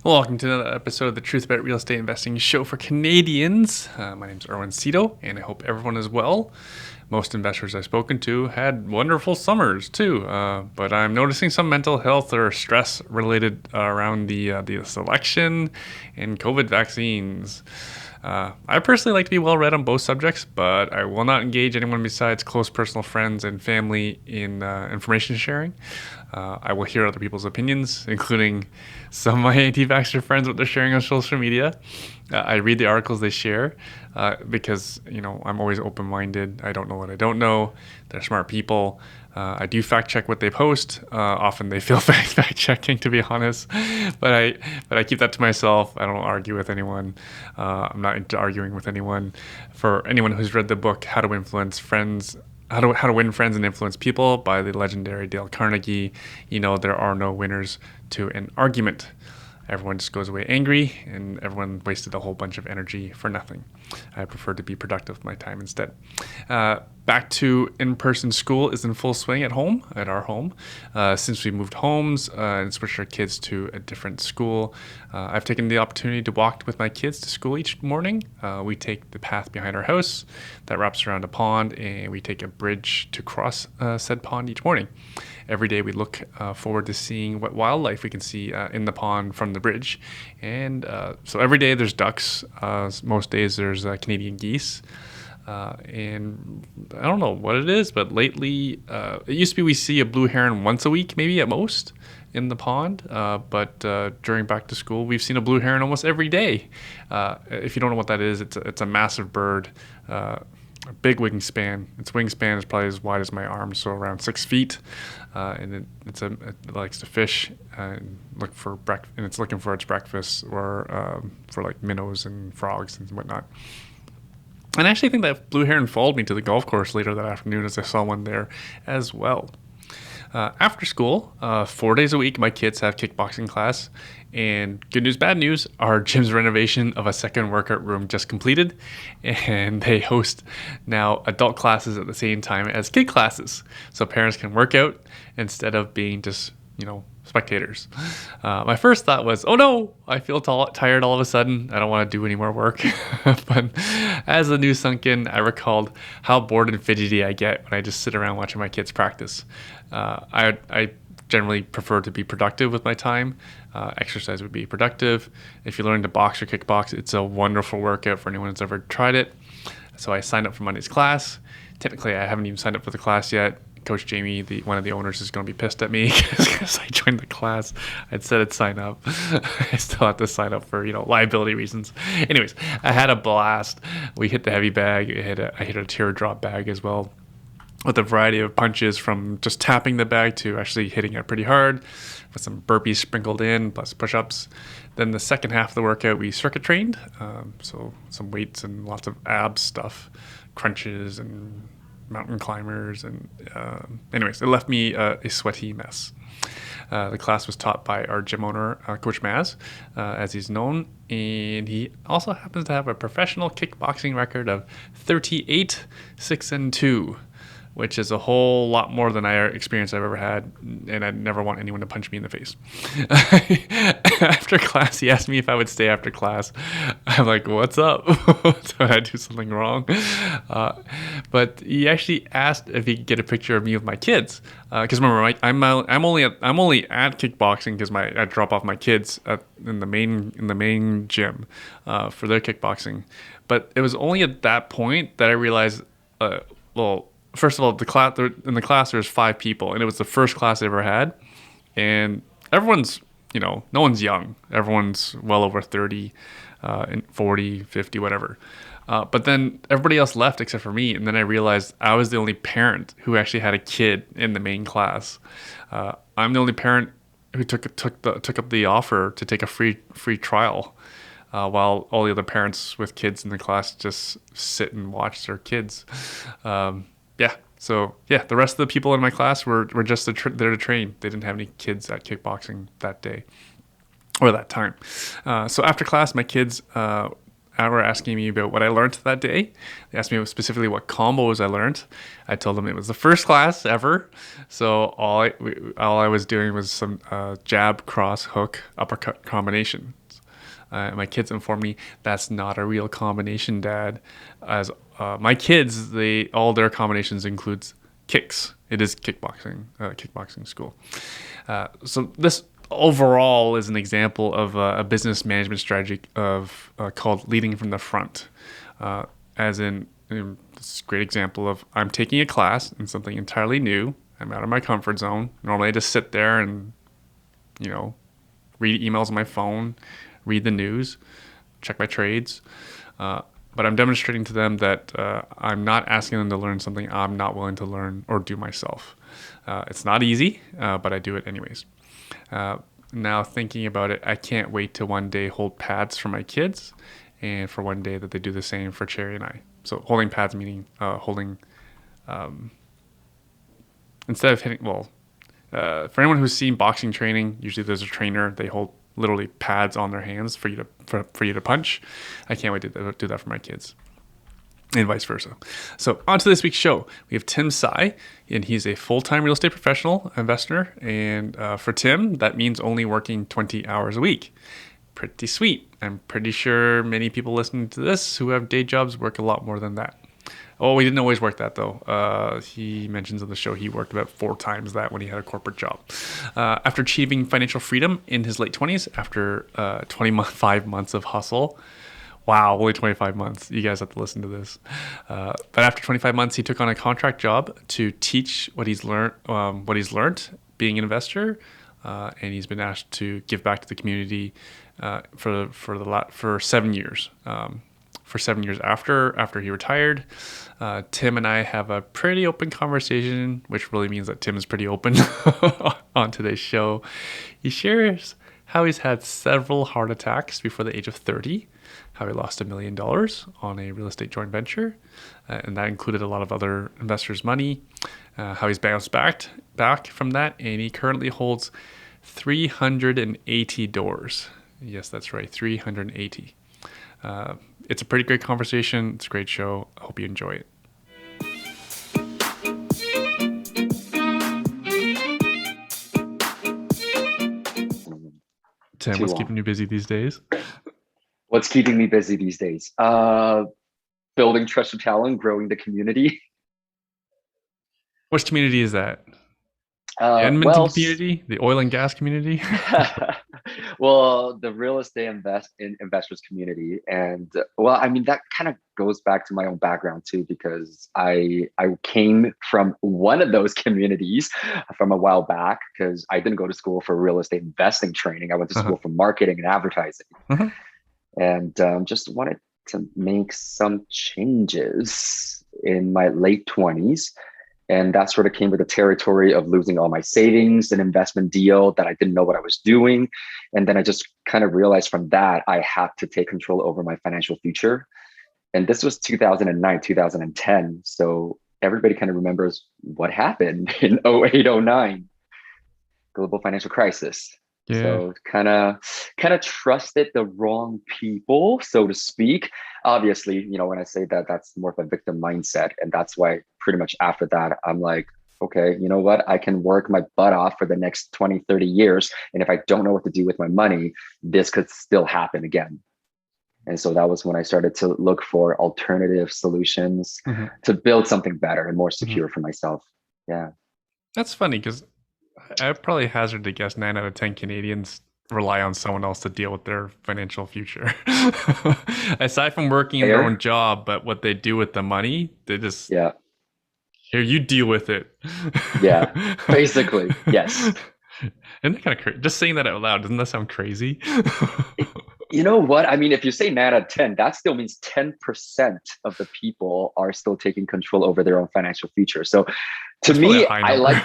Welcome to another episode of the Truth About Real Estate Investing show for Canadians. My name is Erwin Cito, and I hope everyone is well. Most investors I've spoken to had wonderful summers too, but I'm noticing some mental health or stress related around the election and COVID vaccines. I personally like to be well read on both subjects, but I will not engage anyone besides close personal friends and family in information sharing. I will hear other people's opinions, including some of my anti-vaxxer friends, what they're sharing on social media. I read the articles they share because, I'm always open-minded. I don't know what I don't know. They're smart people. I do fact-check what they post. Often they feel fact-checking, to be honest. But I keep that to myself. I don't argue with anyone. I'm not into arguing with anyone. For anyone who's read the book, How to Influence Friends, How to Win Friends and Influence People by the legendary Dale Carnegie, there are no winners to an argument. Everyone just goes away angry, and everyone wasted a whole bunch of energy for nothing. I prefer to be productive with my time instead. Back to in-person school is in full swing at our home. Since we moved homes and switched our kids to a different school, I've taken the opportunity to walk with my kids to school each morning. We take the path behind our house that wraps around a pond, and we take a bridge to cross said pond each morning. Every day we look forward to seeing what wildlife we can see in the pond from the bridge. And so every day there's ducks. Most days there's Canadian geese. And I don't know what it is, but lately it used to be we see a blue heron once a week, maybe at most, in the pond. But during back to school, we've seen a blue heron almost every day. If you don't know what that is, it's a massive bird. A big wingspan. Its wingspan is probably as wide as my arm, so around 6 feet. And it likes to fish and look for and it's looking for its breakfast or for like minnows and frogs and whatnot. And I actually think that blue heron followed me to the golf course later that afternoon as I saw one there as well. After school, 4 days a week, my kids have kickboxing class. And good news, bad news, our gym's renovation of a second workout room just completed. And they host now adult classes at the same time as kid classes. So parents can work out instead of being just, spectators. My first thought was, oh no, I feel tired all of a sudden. I don't want to do any more work. But as the news sunk in, I recalled how bored and fidgety I get when I just sit around watching my kids practice. I generally prefer to be productive with my time. Exercise would be productive. If you're learning to box or kickbox, it's a wonderful workout for anyone who's ever tried it. So I signed up for Monday's class. Technically, I haven't even signed up for the class yet. Coach Jamie, one of the owners, is going to be pissed at me because I joined the class. I'd said I'd sign up. I still have to sign up for, liability reasons. Anyways, I had a blast. We hit the heavy bag. I hit a teardrop bag as well, with a variety of punches from just tapping the bag to actually hitting it pretty hard with some burpees sprinkled in plus push-ups. Then the second half of the workout, we circuit trained. So some weights and lots of abs stuff, crunches and mountain climbers. And anyways, it left me a sweaty mess. The class was taught by our gym owner, Coach Maz, as he's known. And he also happens to have a professional kickboxing record of 38, 6-2. Which is a whole lot more than experience I've ever had, and I'd never want anyone to punch me in the face. After class, he asked me if I would stay after class. I'm like, what's up? Did I do something wrong? But he actually asked if he could get a picture of me with my kids. Because remember, I'm only at kickboxing because I drop off my kids in the main gym for their kickboxing. But it was only at that point that I realized, first of all, in the class there's 5 people, and it was the first class I ever had, and everyone's, no one's young. Everyone's well over 30, and 40, 50, whatever. But then everybody else left except for me, and then I realized I was the only parent who actually had a kid in the main class. I'm the only parent who took up the offer to take a free trial, while all the other parents with kids in the class just sit and watch their kids. The rest of the people in my class were just there to train. They didn't have any kids at kickboxing that day or that time. So after class, my kids were asking me about what I learned that day. They asked me specifically what combos I learned. I told them it was the first class ever. So all I was doing was some jab, cross, hook, uppercut combination. My kids informed me that's not a real combination, Dad. As my kids, they all their combinations includes kicks. It is kickboxing school. So this overall is an example of a business management strategy of called leading from the front. As in this is a great example of I'm taking a class in something entirely new. I'm out of my comfort zone. Normally, I just sit there and you know read emails on my phone, read the news, check my trades. But I'm demonstrating to them that I'm not asking them to learn something I'm not willing to learn or do myself. It's not easy, but I do it anyways. Now thinking about it, I can't wait to one day hold pads for my kids and for one day that they do the same for Cherry and I. So holding pads meaning holding, instead of hitting, for anyone who's seen boxing training, usually there's a trainer, they hold literally pads on their hands for you to punch. I can't wait to do that for my kids, and vice versa. So on to this week's show. We have Tim Tsai, and he's a full-time real estate professional investor. And for Tim, that means only working 20 hours a week. Pretty sweet. I'm pretty sure many people listening to this who have day jobs work a lot more than that. Oh, we didn't always work that though. He mentions on the show he worked about 4 times that when he had a corporate job. After achieving financial freedom in his late 20s, after 25 months of hustle. Wow, only 25 months. You guys have to listen to this. But after 25 months, he took on a contract job to teach what he's learned being an investor, and he's been asked to give back to the community for 7 years. For 7 years after he retired, Tim and I have a pretty open conversation, which really means that Tim is pretty open on today's show. He shares how he's had several heart attacks before the age of 30, how he lost $1 million on a real estate joint venture, and that included a lot of other investors' money, how he's bounced back from that, and he currently holds 380 doors. Yes, that's right, 380. It's a pretty great conversation. It's a great show. I hope you enjoy it. Tim, what's keeping you busy these days? What's keeping me busy these days? Building trusted talent, growing the community. Which community is that? The Uh, Edmonton well, community? The oil and gas community? well, the real estate investors community, and I mean that kind of goes back to my own background too, because I came from one of those communities from a while back, because I didn't go to school for real estate investing training. I went to Uh-huh. school for marketing and advertising, Uh-huh. and just wanted to make some changes in my late 20s. And that sort of came with the territory of losing all my savings, an investment deal that I didn't know what I was doing. And then I just kind of realized from that, I had to take control over my financial future. And this was 2009, 2010. So everybody kind of remembers what happened in 08, 09, global financial crisis. Yeah. So kind of trusted the wrong people, so to speak. Obviously, when I say that, that's more of a victim mindset. And that's why pretty much after that, I'm like, okay, you know what? I can work my butt off for the next 20, 30 years. And if I don't know what to do with my money, this could still happen again. And so that was when I started to look for alternative solutions Mm-hmm. to build something better and more Mm-hmm. secure for myself. Yeah. That's funny because I probably hazard to guess 9 out of 10 Canadians rely on someone else to deal with their financial future. Aside from working in their own Fair. job, but what they do with the money, they just, Yeah. here, you deal with it. Yeah. Basically, yes. Isn't that kind of crazy? Just saying that out loud, doesn't that sound crazy? You know what? I mean, if you say 9 out of 10, that still means 10% of the people are still taking control over their own financial future. So to That's probably a me, high I number. like,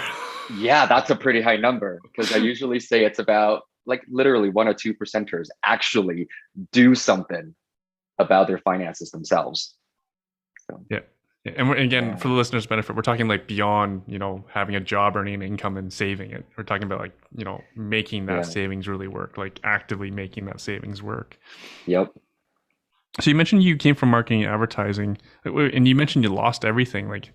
yeah, that's a pretty high number, because I usually say it's about like literally 1 or 2 percenters actually do something about their finances themselves. So, Yeah. And again, yeah, for the listeners' benefit, we're talking like beyond, having a job, earning an income and saving it. We're talking about like, making that yeah, savings really work, like actively making that savings work. yep. So you mentioned you came from marketing and advertising, and you mentioned you lost everything. Like,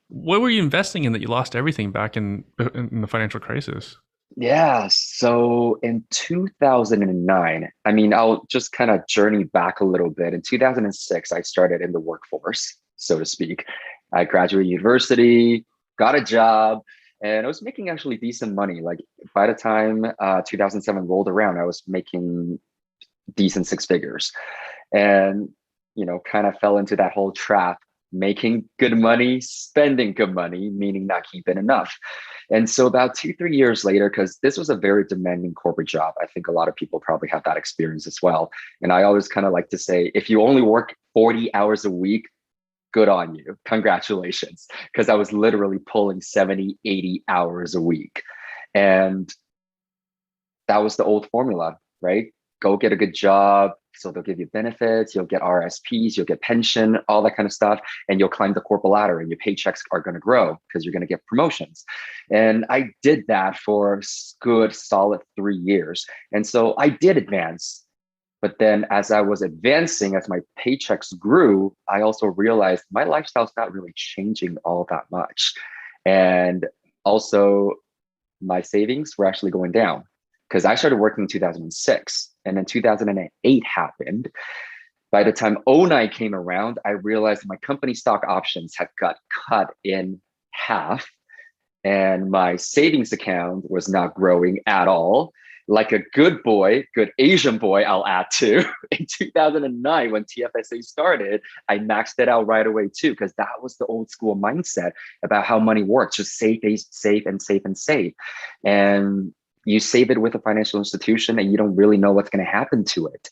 what were you investing in that you lost everything back in the financial crisis? Yeah, so in 2009, I mean, I'll just kind of journey back a little bit. In 2006, I started in the workforce, so to speak. I graduated university, got a job, and I was making actually decent money. Like by the time 2007 rolled around, I was making decent six figures. And kind of fell into that whole trap, making good money, spending good money, meaning not keeping enough. And so about 2 3 years later, because this was a very demanding corporate job, I think a lot of people probably have that experience as well. And I always kind of like to say, if you only work 40 hours a week, good on you, congratulations, because I was literally pulling 70 80 hours a week. And that was the old formula, right? Go get a good job. So they'll give you benefits, you'll get RSPs, you'll get pension, all that kind of stuff. And you'll climb the corporate ladder and your paychecks are going to grow because you're going to get promotions. And I did that for a good solid 3 years. And so I did advance. But then as I was advancing, as my paychecks grew, I also realized my lifestyle's not really changing all that much. And also, my savings were actually going down because I started working in 2006 and then 2008 happened. By the time '09 came around, I realized my company stock options had got cut in half and my savings account was not growing at all. Like a good boy, good Asian boy, I'll add to. In 2009, when TFSA started, I maxed it out right away too, because that was the old school mindset about how money works. Just save, save, and save and save. And you save it with a financial institution and you don't really know what's going to happen to it.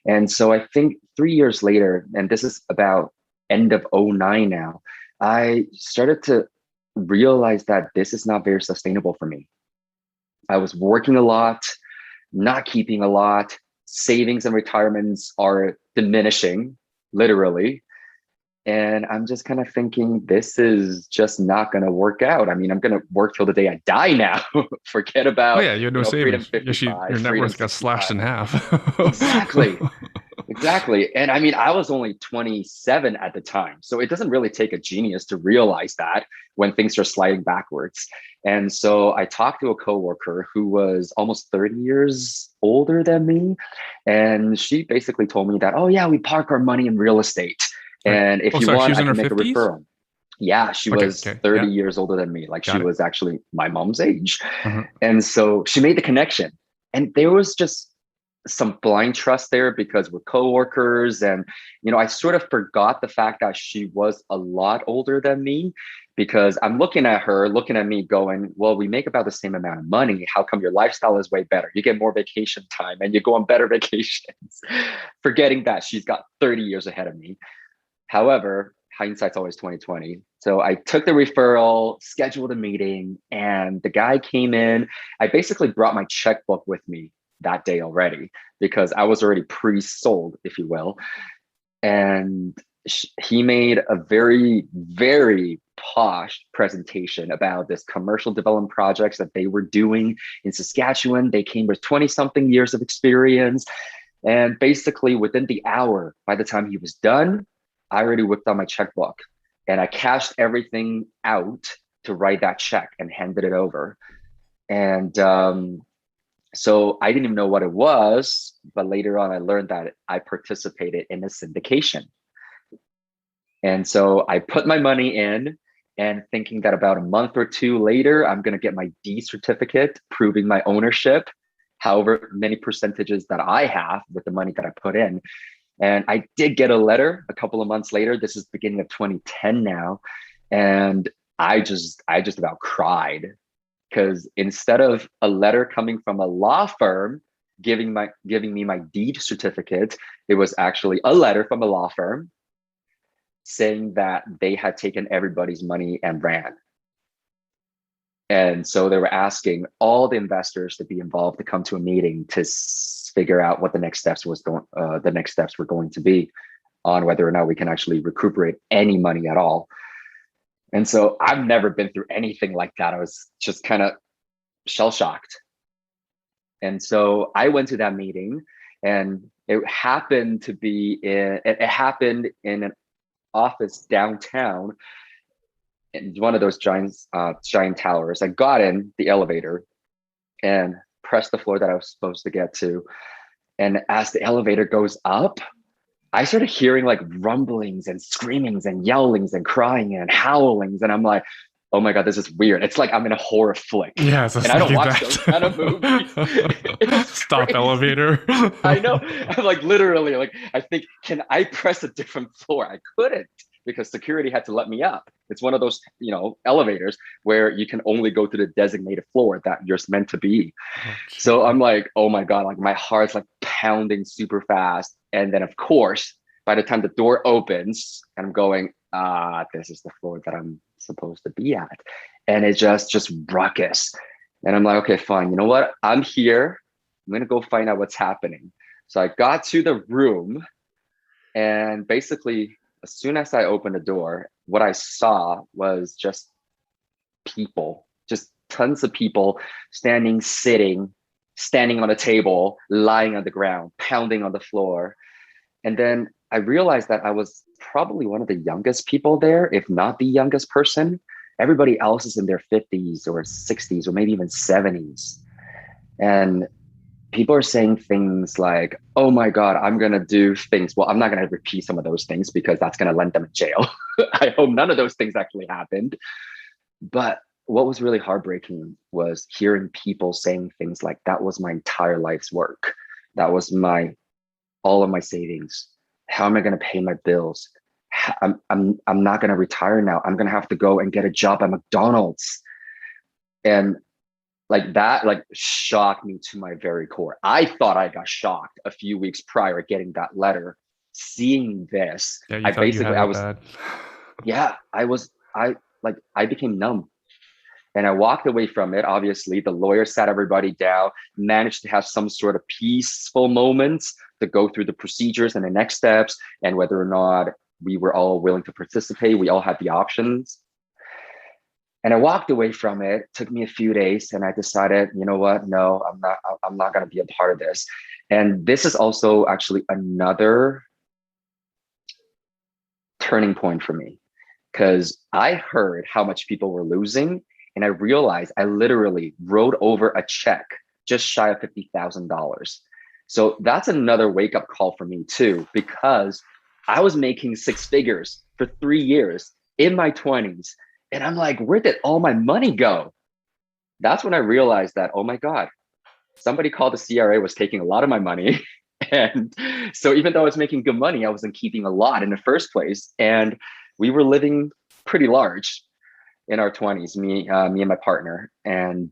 And so I think 3 years later, and this is about end of '09 now, I started to realize that this is not very sustainable for me. I was working a lot, not keeping a lot. Savings and retirements are diminishing, literally. And I'm just kind of thinking, this is just not going to work out. I mean, I'm going to work till the day I die now. Forget Oh about, yeah, you had no freedom savings. Actually, 55, your net freedom worth got slashed 65. in half. Exactly. Exactly. And I mean, I was only 27 at the time. So it doesn't really take a genius to realize that when things are sliding backwards. And so I talked to a coworker who was almost 30 years older than me. And she basically told me that, oh, yeah, we park our money in real estate. Right. And if Oh, you sorry, she want, was I in her can make a 50s? referral. Yeah, she Okay, was okay. 30 Yeah, years older than me. Like she got it. was actually my mom's age. Uh-huh. And so she made the connection. And there was just some blind trust there because we're coworkers. And, I sort of forgot the fact that she was a lot older than me because I'm looking at her, looking at me going, well, we make about the same amount of money. How come your lifestyle is way better? You get more vacation time and you go on better vacations. Forgetting that she's got 30 years ahead of me. However, hindsight's always 2020. So I took the referral, scheduled a meeting, and the guy came in. I basically brought my checkbook with me that day already because I was already pre-sold, if you will. And he made a very, very posh presentation about this commercial development projects that they were doing in Saskatchewan. They came with 20 something years of experience. And basically, within the hour, by the time he was done, I already whipped out my checkbook and I cashed everything out to write that check and handed it over. And so I didn't even know what it was, but later on, I learned that I participated in a syndication. And so I put my money in and thinking that about a month or two later, I'm going to get my D certificate proving my ownership, however many percentages that I have with the money that I put in. And I did get a letter a couple of months later. This is beginning of 2010 now. And I just about cried because instead of a letter coming from a law firm giving me my deed certificate, it was actually a letter from a law firm saying that they had taken everybody's money and ran. And so they were asking all the investors to be involved to come to a meeting to figure out what the next steps were going to be on whether or not we can actually recuperate any money at all. And so I've never been through anything like that. I was just kind of shell shocked. And so I went to that meeting And it happened in an office downtown in one of those giant towers. I got in the elevator and pressed the floor that I was supposed to get to. And as the elevator goes up, I started hearing like rumblings and screamings and yellings and crying and howlings. And I'm like, oh my God, this is weird. It's like I'm in a horror flick. Yeah, so And it's I don't like watch those kind of movies. It that. was Stop crazy. elevator. I know. I'm like literally like, I think, can I press a different floor? I couldn't because security had to let me up. It's one of those, elevators where you can only go to the designated floor that you're meant to be. So Okay. I'm like, oh my God, like my heart's like pounding super fast. And then of course, by the time the door opens, I'm going, this is the floor that I'm supposed to be at. And it's just ruckus. And I'm like, okay, fine. You know what? I'm here. I'm gonna go find out what's happening. So I got to the room, and basically, as soon as I opened the door, what I saw was just people, just tons of people standing, sitting, standing on a table, lying on the ground, pounding on the floor. And then I realized that I was probably one of the youngest people there, if not the youngest person. Everybody else is in their 50s or 60s or maybe even 70s. And people are saying things like, oh my God, I'm going to do things. Well, I'm not going to repeat some of those things because that's going to land them in jail. I hope none of those things actually happened. But what was really heartbreaking was hearing people saying things like, that was my entire life's work. That was all of my savings. How am I going to pay my bills? I'm not going to retire now. I'm going to have to go and get a job at McDonald's. And like that, like shocked me to my very core. I thought I got shocked a few weeks prior getting that letter. Seeing this, Yeah, you thought you had I it was, bad. yeah, I became numb. And I walked away from it. Obviously, the lawyer sat everybody down, managed to have some sort of peaceful moments to go through the procedures and the next steps, and whether or not we were all willing to participate. We all had the options. And I walked away from it. It took me a few days, and I decided, you know what? No, I'm not. I'm not going to be a part of this. And this is also actually another turning point for me because I heard how much people were losing, and I realized I literally wrote over a check just shy of $50,000. So that's another wake up call for me too, because I was making six figures for 3 years in my 20s. And I'm like, where did all my money go? That's when I realized that, oh my God, somebody called the CRA was taking a lot of my money. And so even though I was making good money, I wasn't keeping a lot in the first place. And we were living pretty large in our 20s, me and my partner. And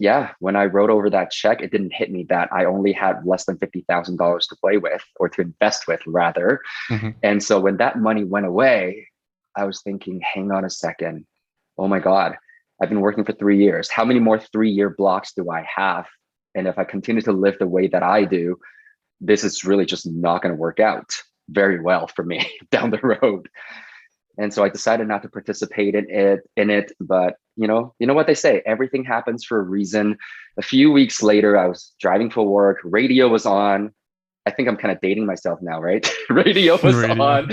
yeah, when I wrote over that check, it didn't hit me that I only had less than $50,000 to play with, or to invest with rather. Mhm. And so when that money went away, I was thinking, hang on a second. Oh my God, I've been working for 3 years. How many more 3 year blocks do I have? And if I continue to live the way that I do, this is really just not going to work out very well for me down the road. And so I decided not to participate in it. But you know what they say, everything happens for a reason. A few weeks later, I was driving for work, radio was on. I think I'm kind of dating myself now, right? Radio was Radio. on,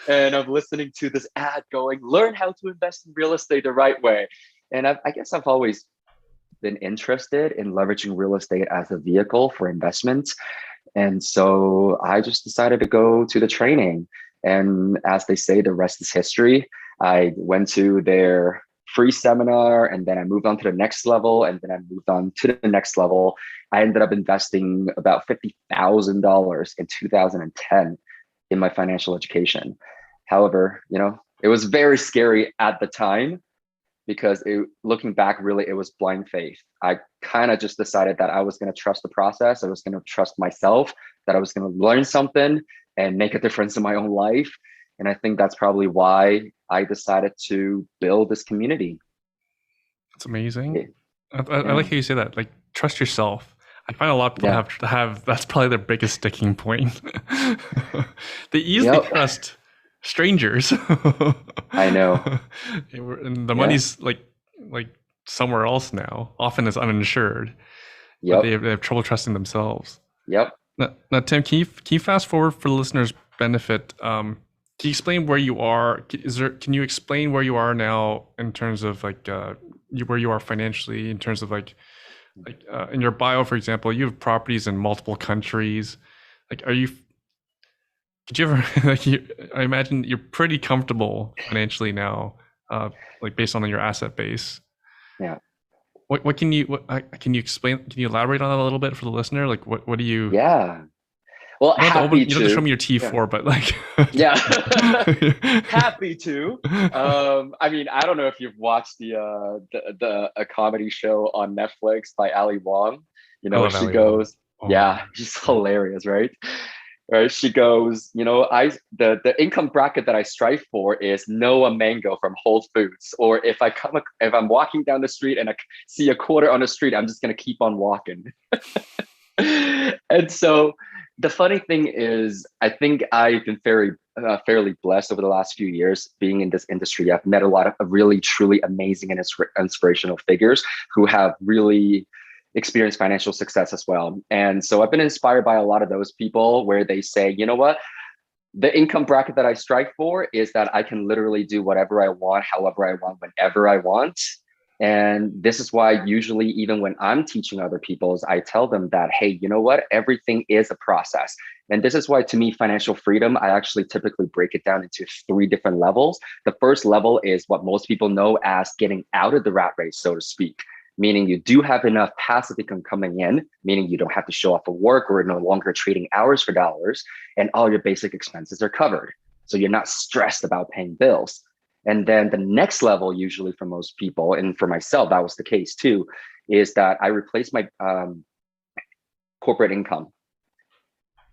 and I'm listening to this ad going, learn how to invest in real estate the right way. And I guess I've always been interested in leveraging real estate as a vehicle for investments. And so I just decided to go to the training. And as they say, the rest is history. I went to their free seminar, and then I moved on to the next level, and then I moved on to the next level. I ended up investing about $50,000 in 2010 in my financial education. However, it was very scary at the time because looking back, really, it was blind faith. I kind of just decided that I was going to trust the process. I was going to trust myself, that I was going to learn something and make a difference in my own life. And I think that's probably why I decided to build this community. That's amazing. Yeah, I like yeah, how you say that. Like, trust yourself. I find a lot of people yeah. have that's probably their biggest sticking point. They easily Yep. trust strangers. I know. And the Yeah. money's like somewhere else now, often is uninsured. but Yep. they have trouble trusting themselves. Yep. Now, Tim, can you fast forward for the listeners' benefit? Can you explain where you are? Can you explain where you are now in terms of like where you are financially, in terms of in your bio, for example, you have properties in multiple countries. Like, could you ever I imagine you're pretty comfortable financially now, like based on your asset base. Yeah. What can you can you explain? Can you elaborate on that a little bit for the listener? Like, what do you? Yeah. Well, You don't have to open. happy You don't have to show to. me your Yeah. T4, but like, Yeah. Happy to. I mean, I don't know if you've watched the a comedy show on Netflix by Ali Wong. You I know, love she Ali Wong. goes, Oh, yeah, she's hilarious, right? Right. She goes, the income bracket that I strive for is Noah Mango from Whole Foods. Or if I'm walking down the street and I see a quarter on the street, I'm just gonna keep on walking. And so the funny thing is, I think I've been fairly blessed over the last few years being in this industry. I've met a lot of really, truly amazing and inspirational figures who have really experienced financial success as well. And so I've been inspired by a lot of those people where they say, you know what? The income bracket that I strike for is that I can literally do whatever I want, however I want, whenever I want. And this is why usually even when I'm teaching other people, I tell them that, hey, you know what? Everything is a process. And this is why to me, financial freedom, I actually typically break it down into three different levels. The first level is what most people know as getting out of the rat race, so to speak, meaning you do have enough passive income coming in, meaning you don't have to show up for work or no longer trading hours for dollars, and all your basic expenses are covered. So you're not stressed about paying bills. And then the next level, usually for most people, and for myself, that was the case too, is that I replaced my corporate income.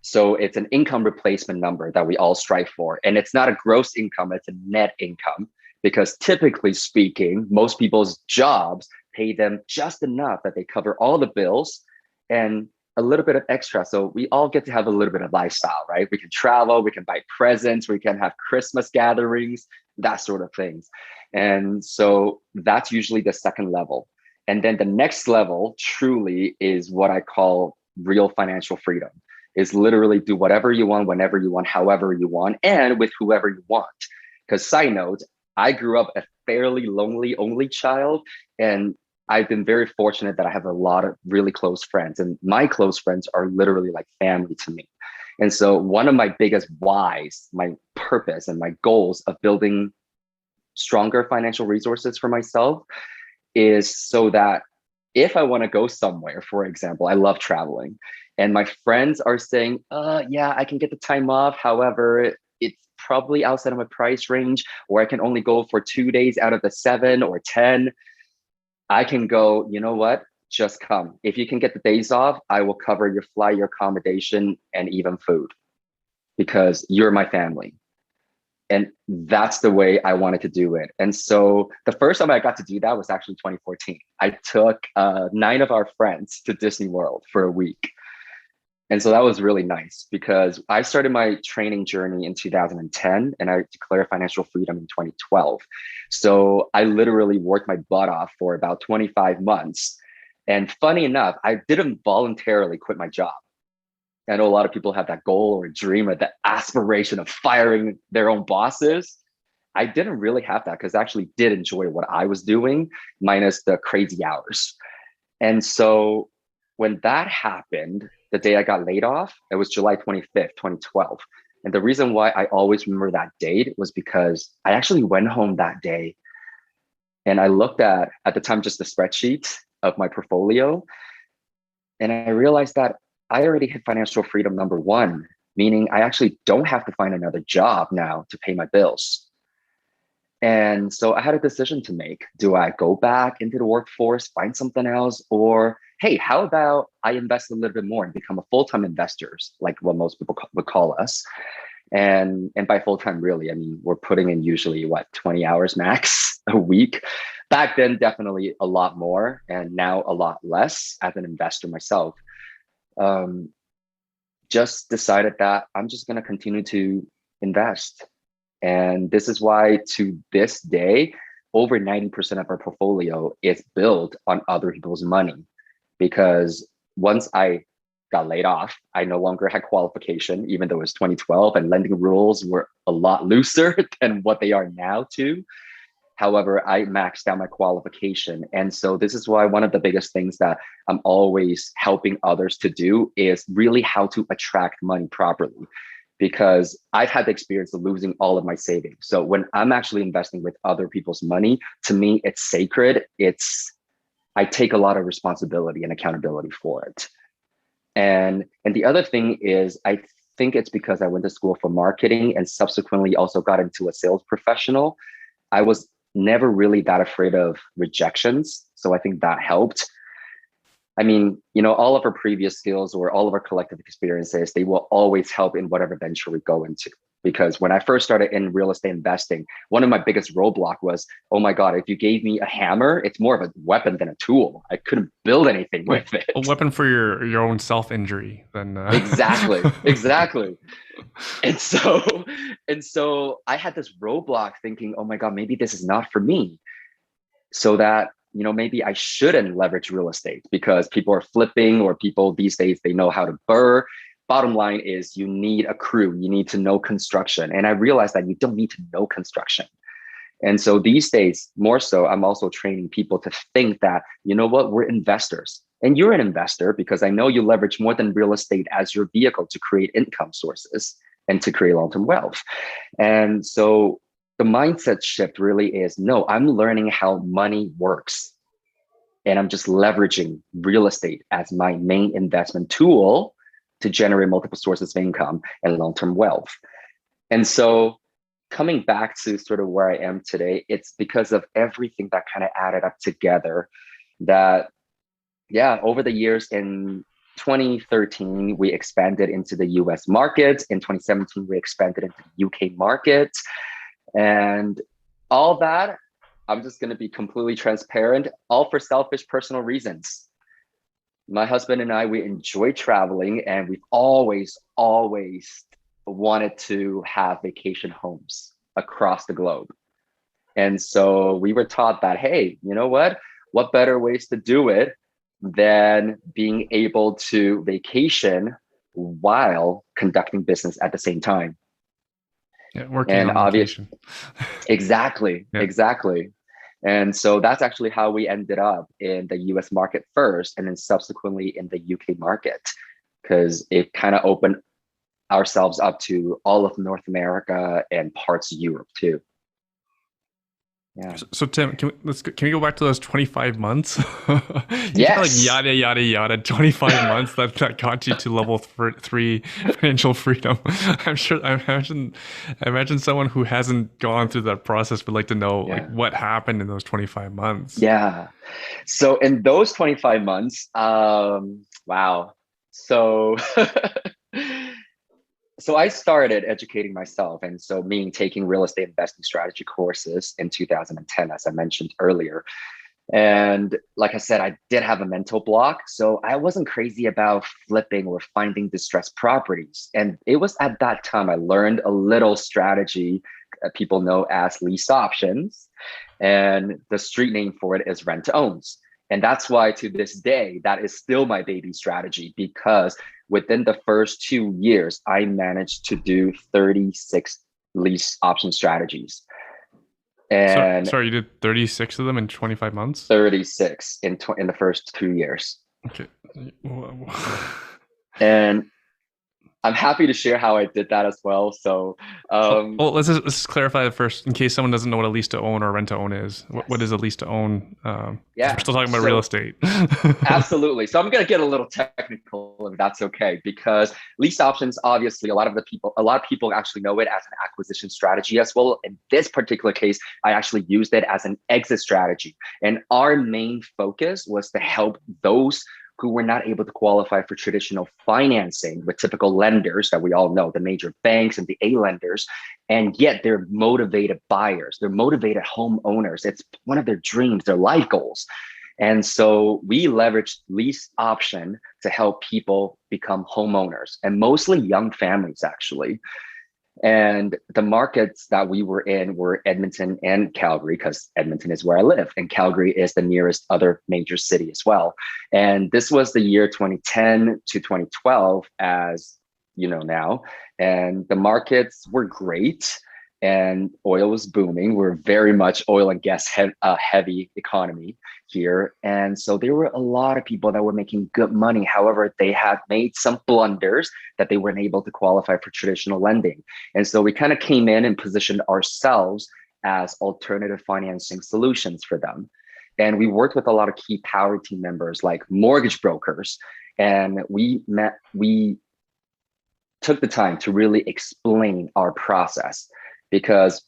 So it's an income replacement number that we all strive for. And it's not a gross income, it's a net income. Because typically speaking, most people's jobs pay them just enough that they cover all the bills and a little bit of extra. So we all get to have a little bit of lifestyle, right? We can travel, we can buy presents, we can have Christmas gatherings, that sort of things. And so that's usually the second level. And then the next level truly is what I call real financial freedom, is literally do whatever you want, whenever you want, however you want, and with whoever you want. Because side note, I grew up a fairly lonely only child, and I've been very fortunate that I have a lot of really close friends, and my close friends are literally like family to me. And so one of my biggest whys, my purpose and my goals of building stronger financial resources for myself is so that if I want to go somewhere, for example, I love traveling, and my friends are saying, yeah, I can get the time off. However, it's probably outside of my price range, or I can only go for 2 days out of the 7 or 10. I can go, you know what? Just come. If you can get the days off, I will cover your flight, your accommodation, and even food because you're my family. And that's the way I wanted to do it. And so the first time I got to do that was actually 2014. I took 9 of our friends to Disney World for a week. And so that was really nice because I started my training journey in 2010 and I declared financial freedom in 2012. So I literally worked my butt off for about 25 months. And funny enough, I didn't voluntarily quit my job. I know a lot of people have that goal or dream or that aspiration of firing their own bosses. I didn't really have that because I actually did enjoy what I was doing, minus the crazy hours. And so when that happened, the day I got laid off, it was July 25th, 2012. And the reason why I always remember that date was because I actually went home that day and I looked at the time, just the spreadsheet of my portfolio. And I realized that I already hit financial freedom number one, meaning I actually don't have to find another job now to pay my bills. And so I had a decision to make. Do I go back into the workforce, find something else? Or, hey, how about I invest a little bit more and become a full-time investors, like what most people would call us? And by full-time, really, I mean, we're putting in usually what, 20 hours max a week. Back then, definitely a lot more, and now a lot less as an investor myself. Um, just decided that I'm just going to continue to invest. And this is why to this day, over 90% of our portfolio is built on other people's money because once I got laid off, I no longer had qualification, even though it was 2012 and lending rules were a lot looser than what they are now too. However, I maxed out my qualification. And so this is why one of the biggest things that I'm always helping others to do is really how to attract money properly. Because I've had the experience of losing all of my savings. So when I'm actually investing with other people's money, to me, it's sacred. I take a lot of responsibility and accountability for it. And the other thing is, I think it's because I went to school for marketing and subsequently also got into a sales professional. I was never really that afraid of rejections. So I think that helped. I mean, all of our previous skills or all of our collective experiences, they will always help in whatever venture we go into. Because when I first started in real estate investing, one of my biggest roadblock was, oh my God, if you gave me a hammer, it's more of a weapon than a tool. I couldn't build anything with it. A weapon for your own self-injury then. Exactly. And so I had this roadblock thinking, oh my God, maybe this is not for me. So that, maybe I shouldn't leverage real estate because people are flipping, or people these days, they know how to burr. Bottom line is you need a crew. You need to know construction. And I realized that you don't need to know construction. And so these days, more so, I'm also training people to think that, you know what, we're investors. And you're an investor because I know you leverage more than real estate as your vehicle to create income sources and to create long-term wealth. And so the mindset shift really is, no, I'm learning how money works. And I'm just leveraging real estate as my main investment tool to generate multiple sources of income and long-term wealth. And so coming back to sort of where I am today, it's because of everything that kind of added up together that, yeah, over the years, in 2013, we expanded into the US market. In 2017, we expanded into the UK market. And all that, I'm just going to be completely transparent, all for selfish personal reasons. My husband and I, we enjoy traveling, and we've always wanted to have vacation homes across the globe. And so we were taught that, hey, you know what better ways to do it than being able to vacation while conducting business at the same time. Yeah, working on vacation. Exactly. And so that's actually how we ended up in the US market first, and then subsequently in the UK market, because it kind of opened ourselves up to all of North America and parts of Europe too. Yeah. So Tim, can we go back to those 25 months? Yes. Yada yada yada. 25 months that got you to level 3 financial freedom. I imagine someone who hasn't gone through that process would like to know like what happened in those 25 months. Yeah. So in those 25 months, wow. So So I started educating myself, and so meaning taking real estate investing strategy courses in 2010, as I mentioned earlier. And like I said, I did have a mental block. So I wasn't crazy about flipping or finding distressed properties. And it was at that time I learned a little strategy that people know as lease options. And the street name for it is rent to owns. And that's why to this day, that is still my baby strategy, because within the first 2 years, I managed to do 36 lease option strategies. And sorry, you did 36 of them in 25 months? 36 in the first 2 years. Okay. And I'm happy to share how I did that as well. So, well, let's just clarify first, in case someone doesn't know what a lease to own or rent to own is. What is a lease to own? Yeah, we're still talking about real estate. Absolutely. So I'm going to get a little technical, if that's okay, because lease options, obviously, a lot of people actually know it as an acquisition strategy as well. In this particular case, I actually used it as an exit strategy, and our main focus was to help those who were not able to qualify for traditional financing with typical lenders that we all know, the major banks and the A lenders, and yet they're motivated buyers. They're motivated homeowners. It's one of their dreams, their life goals. And so we leveraged lease option to help people become homeowners, and mostly young families, actually. And the markets that we were in were Edmonton and Calgary, because Edmonton is where I live, and Calgary is the nearest other major city as well. And this was the year 2010 to 2012, as you know now. And the markets were great, and oil was booming. We're very much oil and gas heavy economy here. And so there were a lot of people that were making good money. However, they had made some blunders that they weren't able to qualify for traditional lending. And so we kind of came in and positioned ourselves as alternative financing solutions for them. And we worked with a lot of key power team members like mortgage brokers. And we took the time to really explain our process, because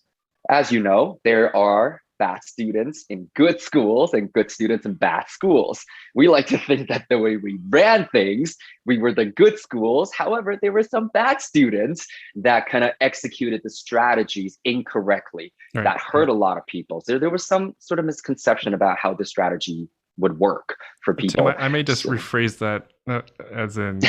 as you know, there are bad students in good schools and good students in bad schools. We like to think that the way we ran things, we were the good schools. However, there were some bad students that kind of executed the strategies incorrectly, Right. that hurt a lot of people. So there was some sort of misconception about how the strategy would work for Tim, people. I may just So, rephrase that as in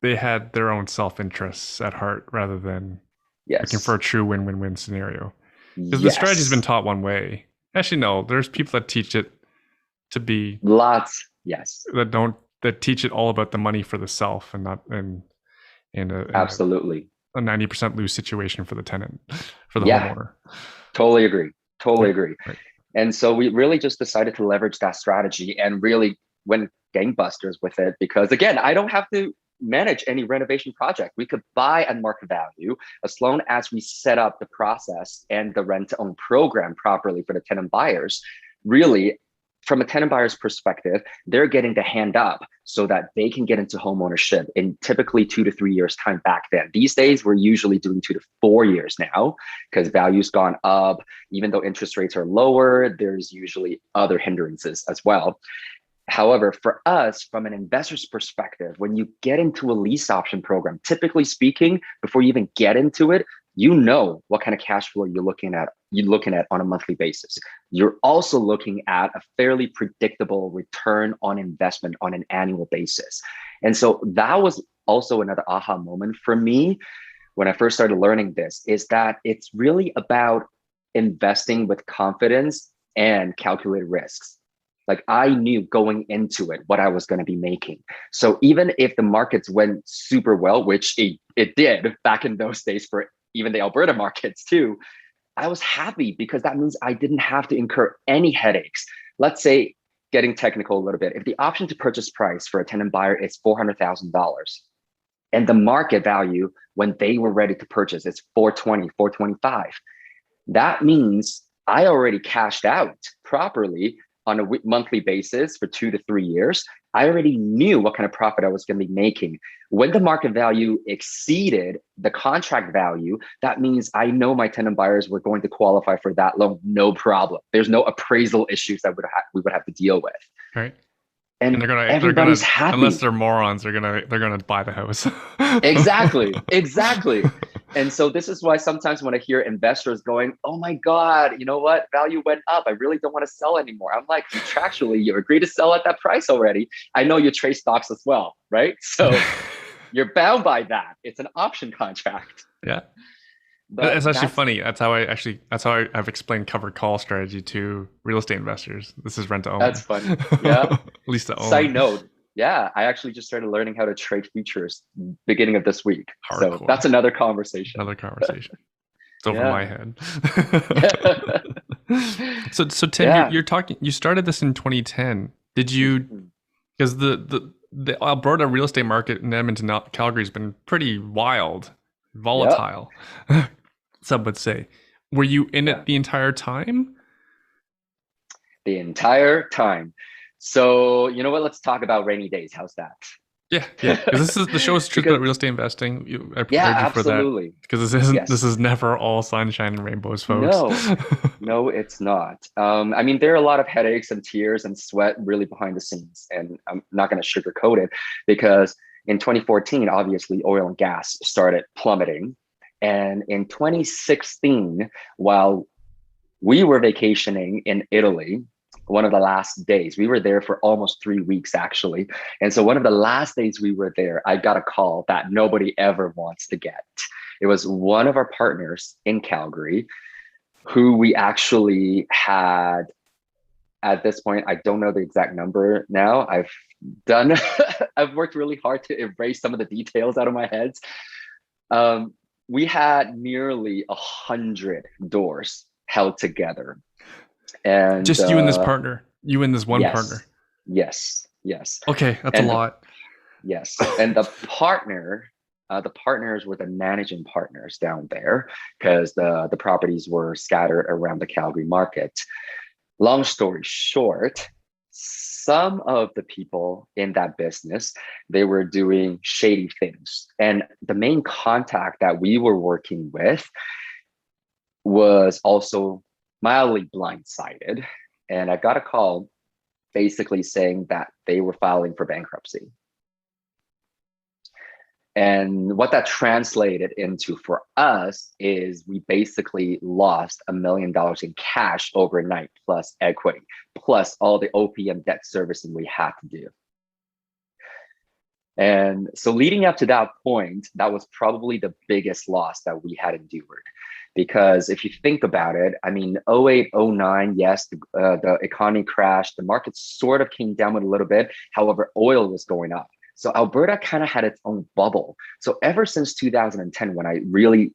they had their own self-interests at heart rather than looking for yes. a true win-win-win scenario. Because the strategy's been Yes. taught one way. Actually, no, there's people that teach it to be Lots. Yes. that teach it all about the money for the self and not and Absolutely. a 90% lose situation for the tenant, for the Yeah. homeowner. Totally agree. Totally Right. agree. Right. And so we really just decided to leverage that strategy and really went gangbusters with it, because again, I don't have to manage any renovation project. We could buy at market value as long as we set up the process and the rent to own program properly for the tenant buyers. Really, from a tenant buyer's perspective, they're getting the hand up so that they can get into home ownership in typically 2 to 3 years time back then. These days, we're usually doing 2 to 4 years now, because value's gone up. Even though interest rates are lower, there's usually other hindrances as well. However, for us, from an investor's perspective, when you get into a lease option program, typically speaking, before you even get into it, you know what kind of cash flow you're looking at on a monthly basis. You're also looking at a fairly predictable return on investment on an annual basis. And so that was also another aha moment for me when I first started learning this, is that it's really about investing with confidence and calculated risks. Like, I knew going into it what I was going to be making. So even if the markets went super well, which it did back in those days for even the Alberta markets too, I was happy, because that means I didn't have to incur any headaches. Let's say, getting technical a little bit, if the option to purchase price for a tenant buyer is $400,000 and the market value when they were ready to purchase is 420, 425, that means I already cashed out properly on a monthly basis for 2 to 3 years. I already knew what kind of profit I was going to be making. When the market value exceeded the contract value, that means I know my tenant buyers were going to qualify for that loan, no problem. There's no appraisal issues that we would have to deal with. Right. And And they're everybody's gonna, unless happy. they're morons, they're gonna buy the house. Exactly. Exactly. And so this is why sometimes when I hear investors going, "Oh my God, you know what? Value went up. I really don't want to sell anymore." I'm like, contractually, you agreed to sell at that price already. I know you trade stocks as well, right? So you're bound by that. It's an option contract. Yeah. But It's actually that's funny. That's how I've explained covered call strategy to real estate investors. This is rent to that's own. funny. Yeah. Lease to Side own. note, yeah, I actually just started learning how to trade futures beginning of this week. So Hardcore. that's another conversation. Another conversation. It's over my Yeah. head. Yeah. So Tim, Yeah. you're talking. You started this in 2010. Did you? Because the Alberta real estate market in Edmonton, Calgary has been pretty wild, Yep. volatile. Some would say. Were you in Yeah. it the entire time? The entire time. So you know what? Let's talk about rainy days. How's that? Yeah. Because this is the show is truth Because about real estate investing. I yeah, prepared you for that absolutely. because this Yes. is never all sunshine and rainbows, folks. No. No, it's not. I mean, there are a lot of headaches and tears and sweat really behind the scenes, and I'm not going to sugarcoat it, because in 2014, obviously, oil and gas started plummeting, and in 2016, while we were vacationing in Italy, one of the last days. We were there for almost 3 weeks, actually. And so one of the last days we were there, I got a call that nobody ever wants to get. It was one of our partners in Calgary who we actually had at this point. I don't know the exact number now. I've done, I've worked really hard to erase some of the details out of my head. We had nearly 100 doors held together. And Just you and this partner, you and this one yes, partner. yes. Okay, that's And a lot. yes, and the partners were the managing partners down there because the properties were scattered around the Calgary market. Long story short, some of the people in that business, they were doing shady things. And the main contact that we were working with was also mildly blindsided. And I got a call basically saying that they were filing for bankruptcy. And what that translated into for us is we basically lost $1 million in cash overnight, plus equity, plus all the OPM debt servicing we had to do. And so leading up to that point, that was probably the biggest loss that we had endured. Because if you think about it, I mean, 08, 09, yes, the economy crashed, the market sort of came down a little bit. However, oil was going up. So Alberta kind of had its own bubble. So ever since 2010, when I really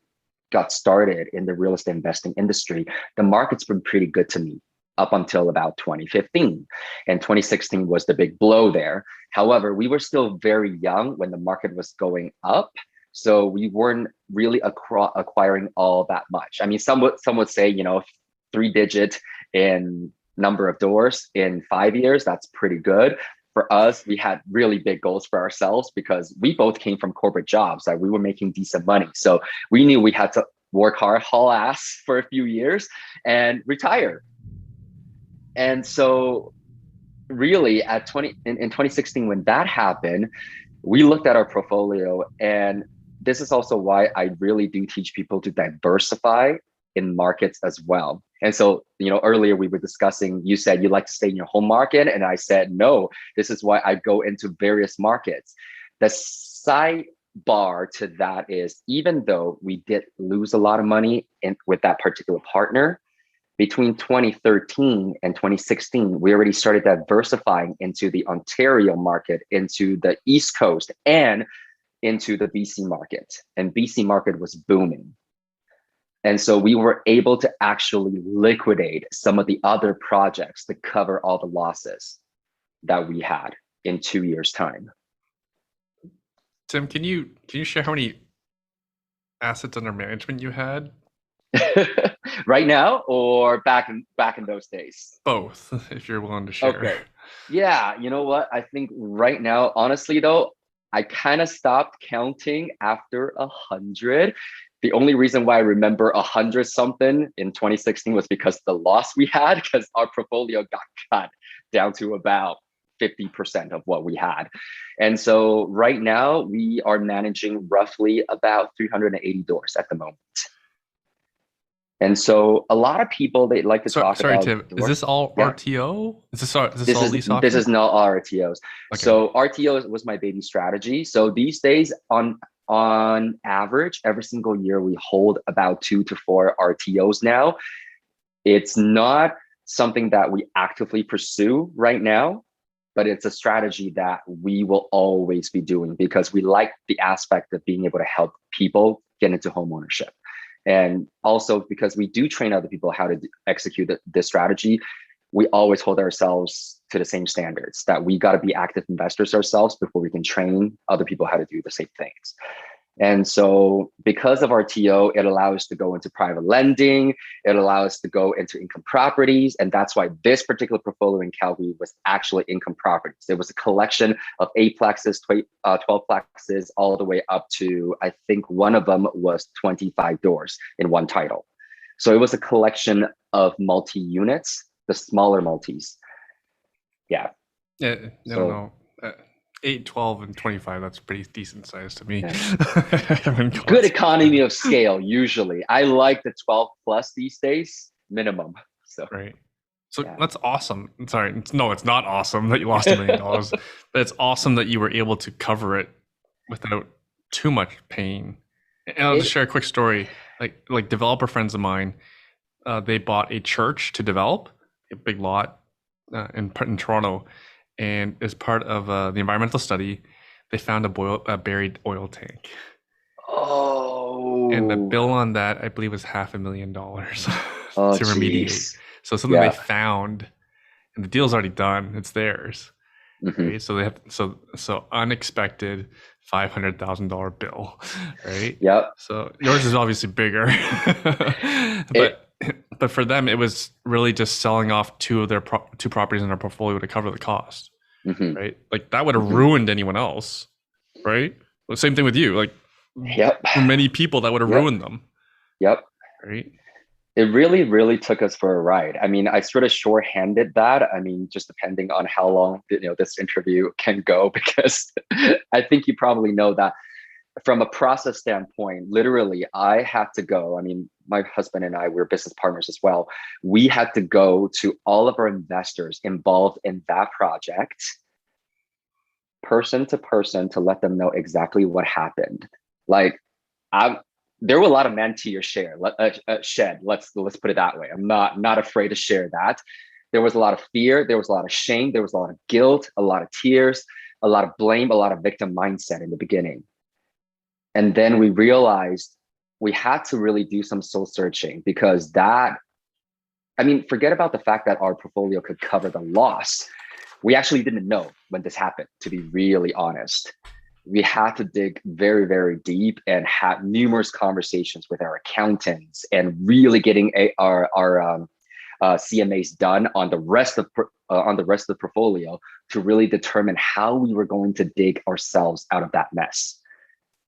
got started in the real estate investing industry, the market's been pretty good to me up until about 2015. And 2016 was the big blow there. However, we were still very young when the market was going up. So we weren't really acquiring all that much. I mean, some would say, 3-digit in number of doors in 5 years, that's pretty good. For us, we had really big goals for ourselves because we both came from corporate jobs that we were making decent money. So we knew we had to work hard, haul ass for a few years and retire. And so really in 2016, when that happened, we looked at our portfolio, and this is also why I really do teach people to diversify in markets as well. And so, earlier we were discussing, you said you like to stay in your home market. And I said, no, this is why I go into various markets. The sidebar to that is, even though we did lose a lot of money with that particular partner, between 2013 and 2016, we already started diversifying into the Ontario market, into the East Coast, and into the BC market. And BC market was booming. And so we were able to actually liquidate some of the other projects to cover all the losses that we had in 2 years' time. Tim, can you share how many assets under management you had? Right now, or back in those days? Both, if you're willing to share. Okay. Yeah, you know what? I think right now, honestly though, I kind of stopped counting after 100. The only reason why I remember 100 something in 2016 was because of the loss we had, because our portfolio got cut down to about 50% of what we had. And so right now we are managing roughly about 380 doors at the moment. And so a lot of people, they like to talk sorry, about Tim, doors. is this all RTO? Is this all lease auction? This is not RTOs. Okay. So RTO was my baby strategy. So these days, on average, every single year we hold about 2 to 4 RTOs now. It's not something that we actively pursue right now, but it's a strategy that we will always be doing because we like the aspect of being able to help people get into home ownership. And also because we do train other people how to execute this strategy, we always hold ourselves to the same standards, that we got to be active investors ourselves before we can train other people how to do the same things. And so because of RTO, it allows us to go into private lending, it allows us to go into income properties. And that's why this particular portfolio in Calgary was actually income properties. It was a collection of 8-plexes, 12-plexes, all the way up to, I think one of them was 25 doors in one title. So it was a collection of multi-units, the smaller multis. Yeah. Yeah, I don't know. 8, 12, and 25, that's pretty decent size to me. Yeah. Good economy of scale, usually. I like the 12 plus these days, minimum. So right. So Yeah. that's awesome. Sorry, no, it's not awesome that you lost $1 million, but it's awesome that you were able to cover it without too much pain. And I'll just It share a quick story. Like developer friends of mine, they bought a church to develop a big lot in Toronto, and as part of the environmental study, they found a buried oil tank, and the oh bill on that I believe was $500,000 oh to remediate. jeez. So something they Yeah. found, and the deal's already done; it's theirs, Hmm. right? So they have so unexpected $500,000 bill, right? Yep. So yours is obviously bigger, It. but but for them it was really just selling off two of their two properties in their portfolio to cover the cost, Hmm. right? Like that would have Hmm. ruined anyone else, right? Well, same thing with you. Like Yep. for many people that would have Yep. ruined them, Yep. right? It really, really took us for a ride. I mean, I sort of shorthanded that. I mean, just depending on how long this interview can go, because I think you probably know that from a process standpoint, literally, I had to go. I mean, my husband and I, we're business partners as well. We had to go to all of our investors involved in that project, person to person, to let them know exactly what happened. Like, I, there were a lot of men to your shed. Let's put it that way. I'm not afraid to share that. There was a lot of fear. There was a lot of shame. There was a lot of guilt, a lot of tears, a lot of blame, a lot of victim mindset in the beginning. And then we realized we had to really do some soul searching, because that, I mean, forget about the fact that our portfolio could cover the loss. We actually didn't know when this happened, to be really honest. We had to dig very, very deep and have numerous conversations with our accountants, and really getting our CMAs done on the rest of the portfolio, to really determine how we were going to dig ourselves out of that mess.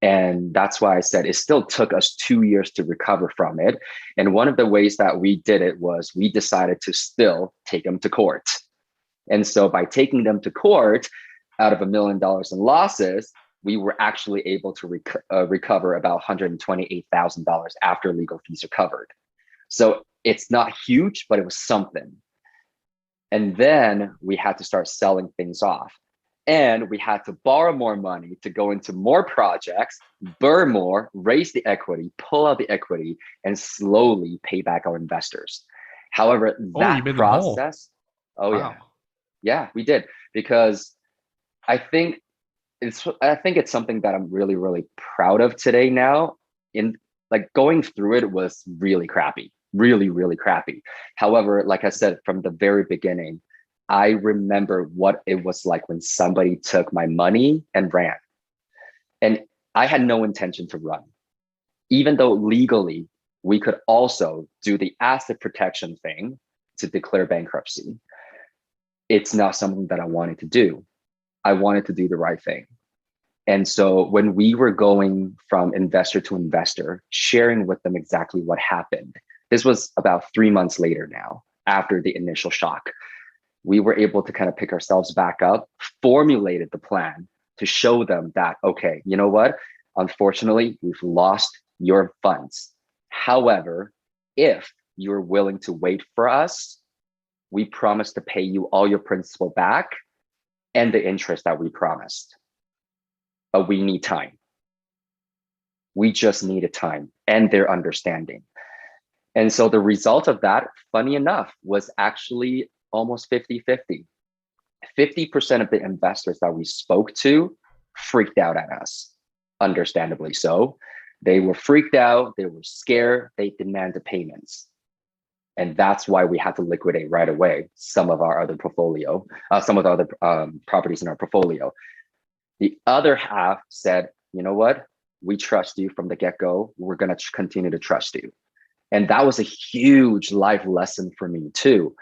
And that's why I said it still took us 2 years to recover from it. And one of the ways that we did it was we decided to still take them to court. And so by taking them to court, out of $1 million in losses, we were actually able to recover about $128,000 after legal fees are covered. So it's not huge, but it was something. And then we had to start selling things off. And we had to borrow more money to go into more projects, burn more, raise the equity, pull out the equity, and slowly pay back our investors. However, Oh, you that made them whole. process, oh yeah, Wow. yeah, we did. Because I think it's something that I'm really, really proud of today now. In like, going through it was really crappy, really, really crappy. However, like I said from the very beginning, I remember what it was like when somebody took my money and ran. And I had no intention to run, even though legally we could also do the asset protection thing to declare bankruptcy. It's not something that I wanted to do. I wanted to do the right thing. And so when we were going from investor to investor, sharing with them exactly what happened, this was about 3 months later now, after the initial shock, we were able to kind of pick ourselves back up, formulated the plan to show them that, okay, you know what? Unfortunately, we've lost your funds. However, if you're willing to wait for us, we promise to pay you all your principal back and the interest that we promised. But we need time. We just needed time and their understanding. And so the result of that, funny enough, was actually almost 50-50. 50% of the investors that we spoke to freaked out at us, understandably so. They were freaked out, they were scared, they demanded payments. And that's why we had to liquidate right away some of our other portfolio, some of the other properties in our portfolio. The other half said, you know what? We trust you from the get-go. We're going to continue to trust you. And that was a huge life lesson for me too,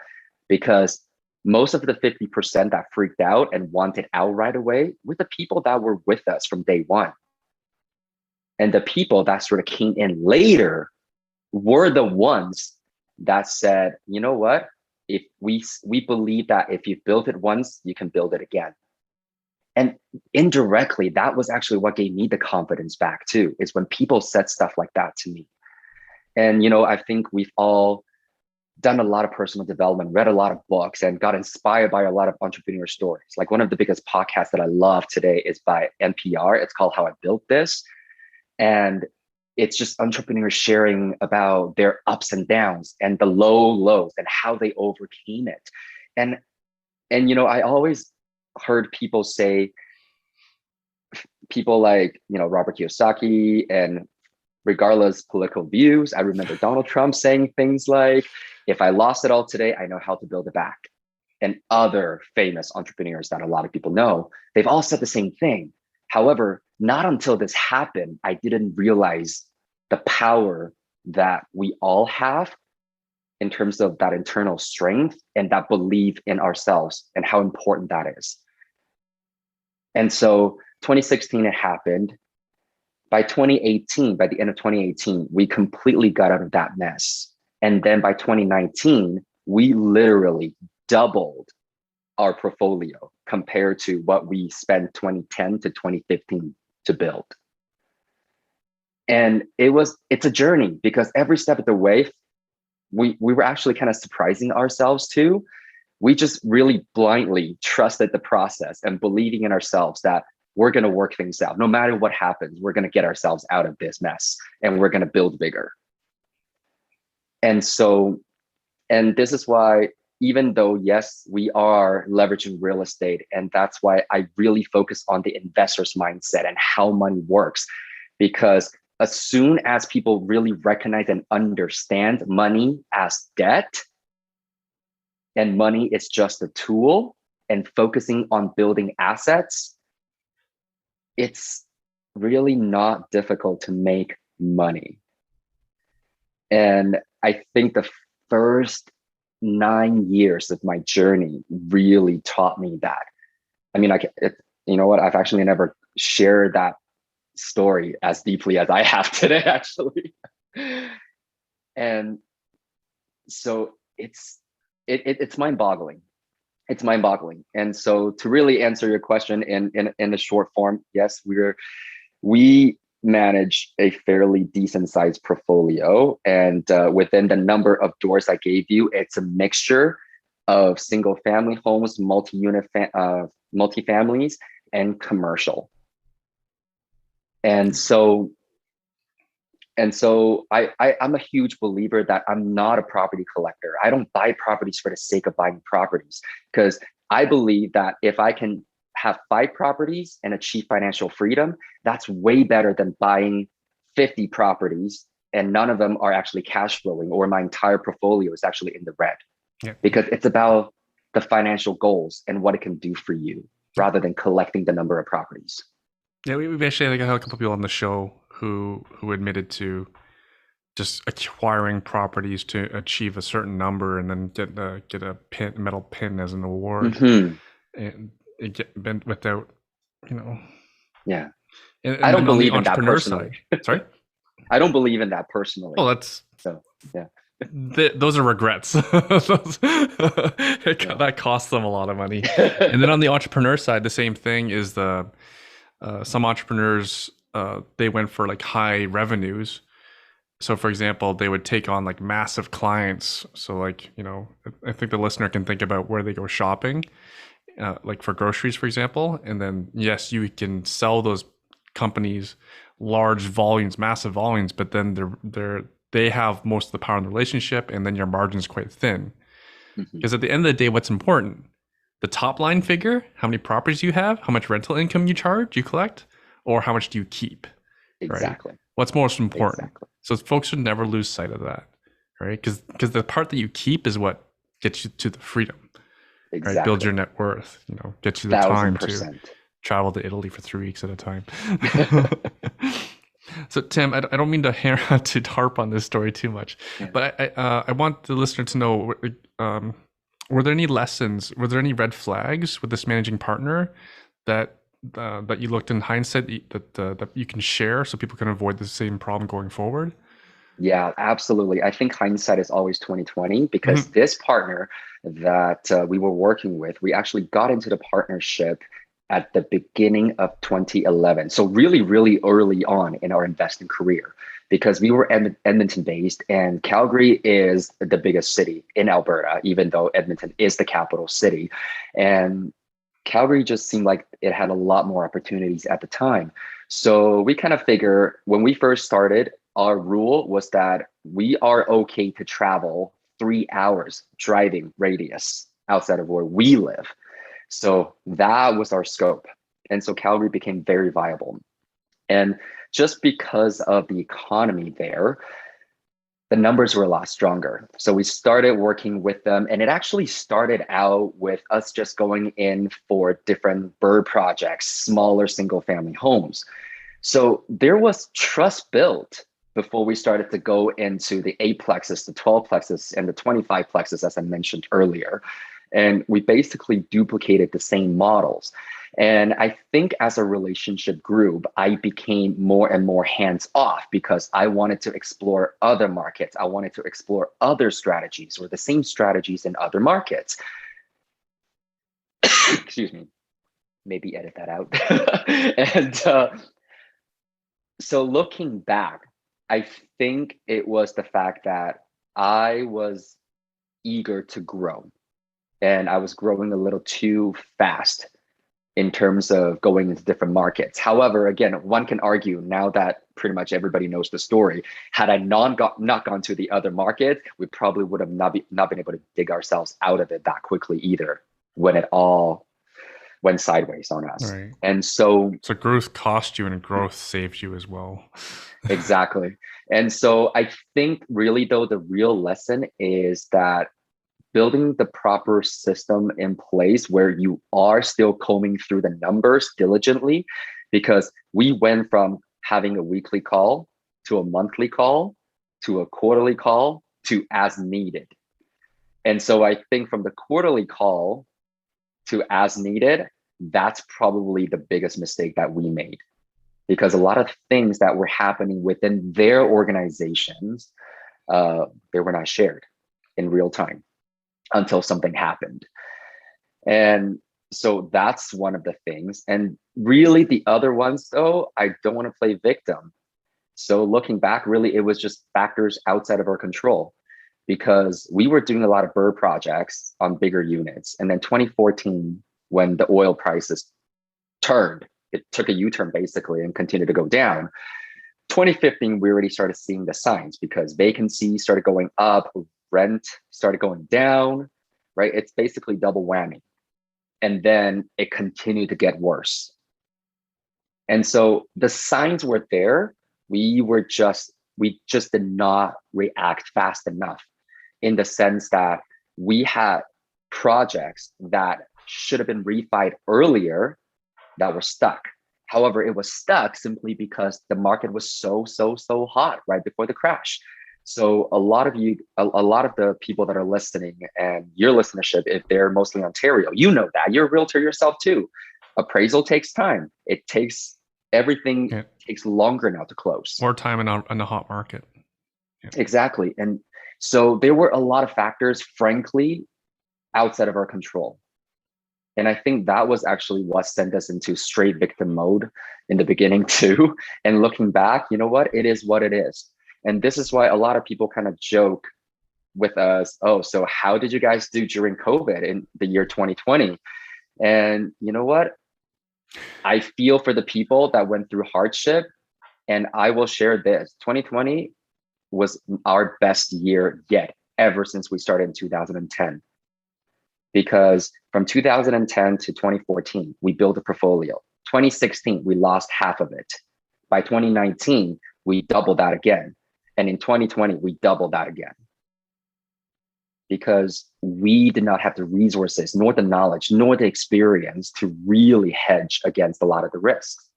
because most of the 50% that freaked out and wanted out right away were the people that were with us from day one. And the people that sort of came in later were the ones that said, you know what? If we believe that if you've built it once, you can build it again. And indirectly, that was actually what gave me the confidence back too, is when people said stuff like that to me. And, I think we've all done a lot of personal development, read a lot of books, and got inspired by a lot of entrepreneur stories. Like one of the biggest podcasts that I love today is by NPR. It's called How I Built This. And it's just entrepreneurs sharing about their ups and downs and the lows and how they overcame it. And I always heard people say, people like, Robert Kiyosaki, and regardless political views, I remember Donald Trump saying things like, if I lost it all today, I know how to build it back. And other famous entrepreneurs that a lot of people know, they've all said the same thing. However, not until this happened, I didn't realize the power that we all have in terms of that internal strength and that belief in ourselves and how important that is. And so 2016, it happened. By 2018, by the end of 2018, we completely got out of that mess. And then by 2019, we literally doubled our portfolio compared to what we spent 2010 to 2015 to build. And it's a journey, because every step of the way, we were actually kind of surprising ourselves too. We just really blindly trusted the process and believing in ourselves that we're going to work things out. No matter what happens, we're going to get ourselves out of this mess and we're going to build bigger. And this is why, even though, yes, we are leveraging real estate, and that's why I really focus on the investor's mindset and how money works, because as soon as people really recognize and understand money as debt, and money is just a tool, and focusing on building assets, it's really not difficult to make money. And I think the first 9 years of my journey really taught me that. I mean, you know what? I've actually never shared that story as deeply as I have today, actually. And so it's mind-boggling. It's mind-boggling. And so to really answer your question in the short form, yes, we manage a fairly decent sized portfolio. And within the number of doors I gave you, it's a mixture of single family homes, multi-unit multifamilies, and commercial. And so I'm a huge believer that I'm not a property collector. I don't buy properties for the sake of buying properties, because I believe that if I can have 5 properties and achieve financial freedom, that's way better than buying 50 properties and none of them are actually cash flowing, or my entire portfolio is actually in the red. Yeah. Because it's about the financial goals and what it can do for you, rather than collecting the number of properties. Yeah, we actually had a couple of people on the show who admitted to just acquiring properties to achieve a certain number and then get a metal pin as an award, and it get bent without, Yeah. And I don't believe in that personally. Sorry? I don't believe in that personally. Oh, that's so yeah. Those are regrets. That costs them a lot of money. And then on the entrepreneur side, the same thing is some entrepreneurs, they went for like high revenues. So for example, they would take on like massive clients. So like, I think the listener can think about where they go shopping, like for groceries, for example. And then yes, you can sell those companies large volumes, massive volumes, but then they have most of the power in the relationship, and then your margin's quite thin. Because at the end of the day, what's important? The top line figure, how many properties you have, how much rental income you collect, or how much do you keep? Exactly. Right? What's most important? Exactly. So folks should never lose sight of that, right? Because the part that you keep is what gets you to the freedom. Exactly. Right? Build your net worth. Get you the time to travel to Italy for 3 weeks at a time. So Tim, I don't mean to harp on this story too much, but I want the listener to know, were there any lessons, were there any red flags with this managing partner that you looked in hindsight that you can share so people can avoid the same problem going forward? Yeah, absolutely. I think hindsight is always 2020, because this partner that we were working with, we actually got into the partnership at the beginning of 2011. So really, really early on in our investing career, because we were Edmonton based, and Calgary is the biggest city in Alberta, even though Edmonton is the capital city. And Calgary just seemed like it had a lot more opportunities at the time. So we kind of figure when we first started, our rule was that we are okay to travel 3 hours driving radius outside of where we live. So that was our scope. And so Calgary became very viable. And just because of the economy there, the numbers were a lot stronger. So we started working with them, and it actually started out with us just going in for different bird projects, smaller single family homes. So there was trust built before we started to go into the 8-plexes, the 12-plexes, and the 25-plexes, as I mentioned earlier. And we basically duplicated the same models. And I think as a relationship grew, I became more and more hands off because I wanted to explore other markets. I wanted to explore other strategies or the same strategies in other markets. Excuse me, maybe edit that out. And so looking back, I think it was the fact that I was eager to grow, and I was growing a little too fast in terms of going into different markets. However, again, one can argue now that pretty much everybody knows the story. Had I not gone to the other market, we probably would have not been able to dig ourselves out of it that quickly either, when it all went sideways on us. Right. And so growth cost you and growth saved you as well. exactly. And so I think really though, the real lesson is that building the proper system in place where you are still combing through the numbers diligently, because we went from having a weekly call to a monthly call to a quarterly call to as needed. And so I think from the quarterly call to as needed, that's probably the biggest mistake that we made, because a lot of things that were happening within their organizations, they were not shared in real time until something happened. And so that's one of the things. And really the other ones though, I don't want to play victim. So looking back, really it was just factors outside of our control, because we were doing a lot of bird projects on bigger units. And then 2014, when the oil prices turned, it took a U-turn basically and continued to go down. 2015, we already started seeing the signs because vacancy started going up, rent started going down, right? It's basically double whammy. And then it continued to get worse. And so the signs were there. We just did not react fast enough, in the sense that we had projects that should have been refied earlier that were stuck. However, it was stuck simply because the market was so hot right before the crash. So a lot of the people that are listening, and your listenership, if they're mostly Ontario, you know that you're a realtor yourself too. Appraisal takes time. It takes everything takes longer now to close. More time in a hot market. Yeah. Exactly. And so there were a lot of factors, frankly, outside of our control. And I think that was actually what sent us into straight victim mode in the beginning too. And looking back, you know what? It is what it is. And this is why a lot of people kind of joke with us, oh, so how did you guys do during COVID in the year 2020? And you know what? I feel for the people that went through hardship. And I will share this. 2020 was our best year yet, ever since we started in 2010. Because from 2010 to 2014, we built a portfolio. 2016, we lost half of it. By 2019, we doubled that again. And in 2020, we doubled that again. Because we did not have the resources, nor the knowledge, nor the experience to really hedge against a lot of the risks.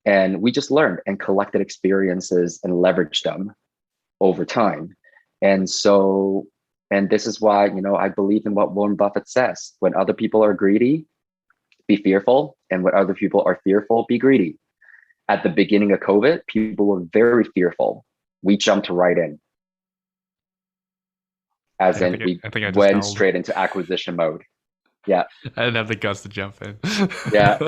And we just learned and collected experiences and leveraged them over time. And so, and this is why, you know, I believe in what Warren Buffett says: when other people are greedy, be fearful. And when other people are fearful, be greedy. At the beginning of COVID, people were very fearful. We jumped right in. As in, we went straight into acquisition mode. Yeah. I didn't have the guts to jump in. Yeah.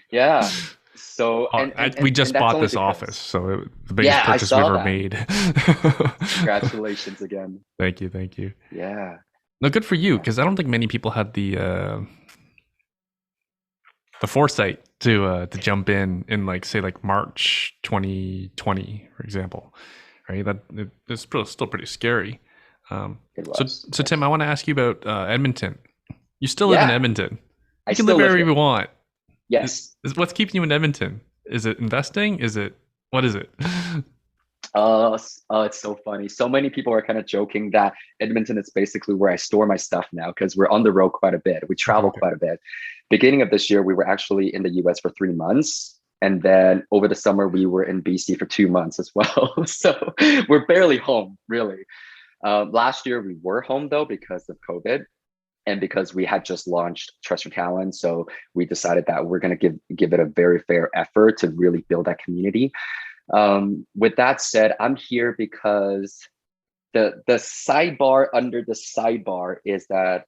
Yeah. So We and just that's bought only this office, because so the biggest yeah, I purchase we've saw ever that. made. Congratulations again. Thank you, thank you. Yeah. No, good for you, Yeah. because I don't think many people had the foresight to jump in like say like March 2020, for example, right? It's still pretty scary. It So was. so Tim, I Yes. want to ask you about Edmonton. You still live in Yeah. Edmonton. I You can live still live wherever here. you want. Yes. What's keeping you in Edmonton? Is it investing? Is it what is it? It's so funny. So many people are kind of joking that Edmonton is basically where I store my stuff now because we're on the road quite a bit. We Okay, travel okay. quite a bit. Beginning of this year, we were actually in the US for 3 months. And then over the summer, we were in BC for 2 months as well. So we're barely home, really. Last year, we were home though because of COVID and because we had just launched Trust Your Talent. So we decided that we're going to give it a very fair effort to really build that community. With that said, I'm here because the sidebar under the sidebar is that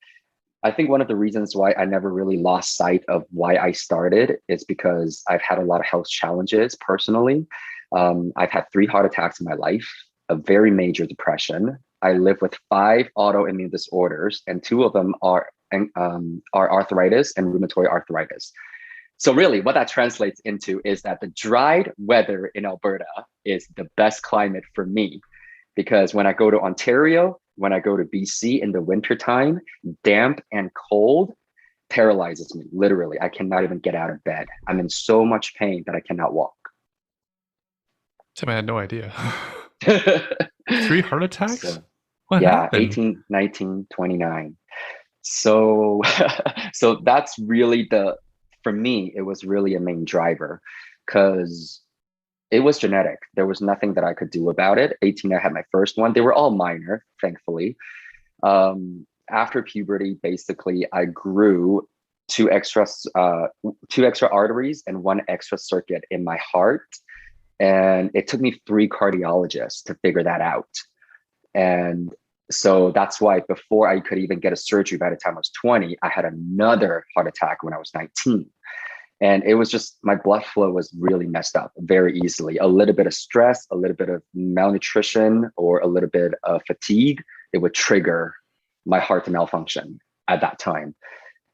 I think one of the reasons why I never really lost sight of why I started is because I've had a lot of health challenges personally. I've had 3 heart attacks in my life, a very major depression. I live with 5 autoimmune disorders, and 2 of them are arthritis and rheumatoid arthritis. So really what that translates into is that the dried weather in Alberta is the best climate for me because when I go to Ontario, when I go to BC in the wintertime, damp and cold paralyzes me. Literally, I cannot even get out of bed. I'm in so much pain that I cannot walk. Tim, I had no idea. 3 heart attacks? So What yeah, happened? 18, 19, 29. So so that's really for me, it was really a main driver because it was genetic. There was nothing that I could do about it. 18, I had my first one. They were all minor, thankfully. After puberty, basically, I grew two extra two extra arteries and 1 extra circuit in my heart, and it took me 3 cardiologists to figure that out. And so that's why before I could even get a surgery by the time I was 20, I had another heart attack when I was 19. And it was just my blood flow was really messed up very easily. A little bit of stress, a little bit of malnutrition, or a little bit of fatigue, it would trigger my heart to malfunction at that time.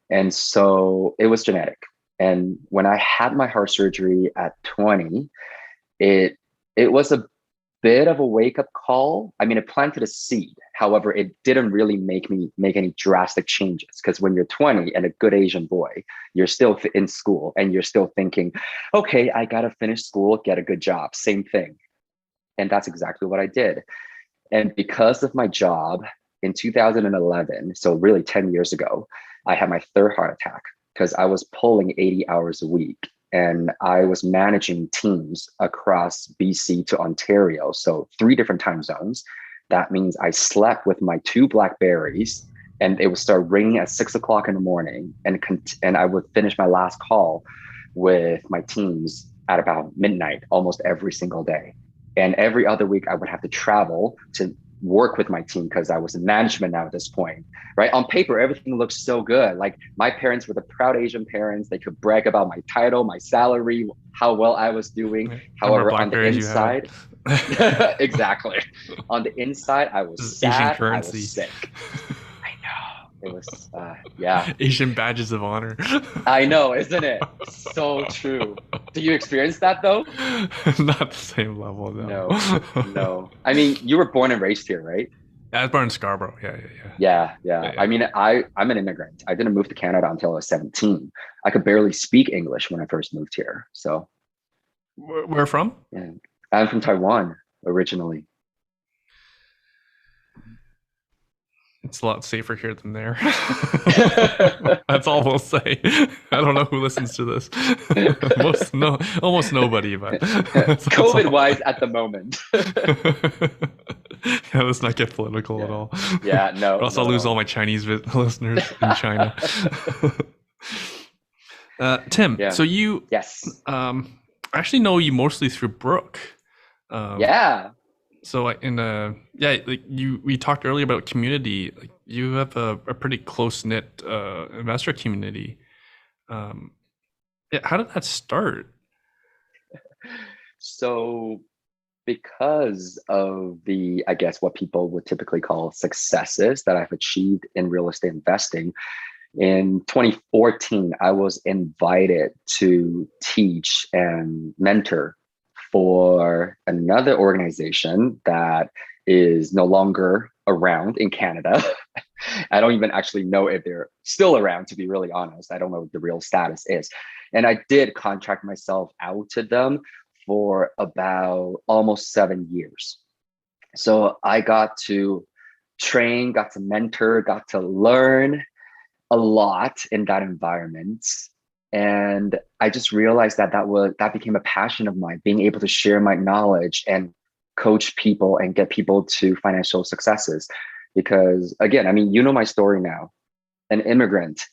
And so it was genetic. And when I had my heart surgery at 20, it it was a bit of a wake up call. I mean, it planted a seed. However, it didn't really make me make any drastic changes because when you're 20 and a good Asian boy, you're still in school and you're still thinking, okay, I got to finish school, get a good job, same thing. And that's exactly what I did. And because of my job in 2011, so really 10 years ago, I had my third heart attack because I was pulling 80 hours a week and I was managing teams across BC to Ontario. So 3 different time zones. That means I slept with my 2 Blackberries and it would start ringing at 6 o'clock in the morning. And I would finish my last call with my teams at about midnight almost every single day. And every other week, I would have to travel to work with my team because I was in management now at this point, right? On paper, everything looks so good. Like my parents were the proud Asian parents. They could brag about my title, my salary, how well I was doing. How many However, on the blackberries you had? inside, exactly. On the inside, I was This is Asian sad. I was currency. sick. I know. It was, yeah. Asian badges of honor. I know, isn't it? So true. Do you experience that though? Not the same level, no. No, no. I mean, you were born and raised here, right? I was born in Scarborough. Yeah, yeah, yeah. Yeah, yeah. Yeah, I yeah. mean, I'm an immigrant. I didn't move to Canada until I was 17. I could barely speak English when I first moved here. So, Where from? yeah. I'm from Taiwan originally. It's a lot safer here than there. That's all we'll say. I don't know who listens to this. Almost nobody, but that's COVID all. wise at the moment. Yeah, let's not get political at Yeah. all. Yeah, Or no, else I'll not at lose all all. my Chinese listeners in China. Tim, Yeah. so you Yes. I actually know you mostly through Brooke. Um, Yeah. so in yeah, like we talked earlier about community. Like you have a pretty close knit investor community. Um, yeah, how did that start? So because of the, I guess, what people would typically call successes that I've achieved in real estate investing, in 2014, I was invited to teach and mentor for another organization that is no longer around in Canada. I don't even actually know if they're still around, to be really honest. I don't know what the real status is. And I did contract myself out to them for about almost 7 years. So I got to train, got to mentor, got to learn a lot in that environment. And I just realized that that became a passion of mine, being able to share my knowledge and coach people and get people to financial successes. Because again, I mean, you know my story now. An immigrant,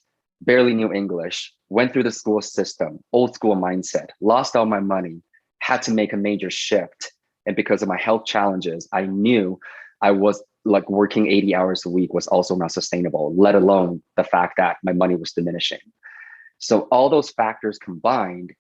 barely knew English, went through the school system, old school mindset, lost all my money, had to make a major shift. And because of my health challenges, I knew I was like working 80 hours a week was also not sustainable, let alone the fact that my money was diminishing. So all those factors combined,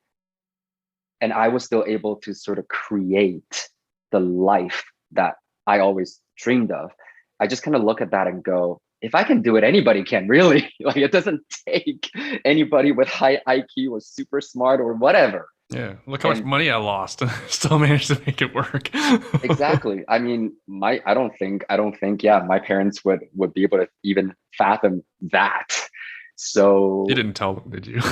and I was still able to sort of create the life that I always dreamed of. I just kind of look at that and go, if I can do it, anybody can really. Like it doesn't take anybody with high IQ or super smart or whatever. Yeah, look how much And money I lost and still managed to make it work. exactly. I mean, I don't think, yeah, my parents would be able to even fathom that. You So didn't tell them, did you?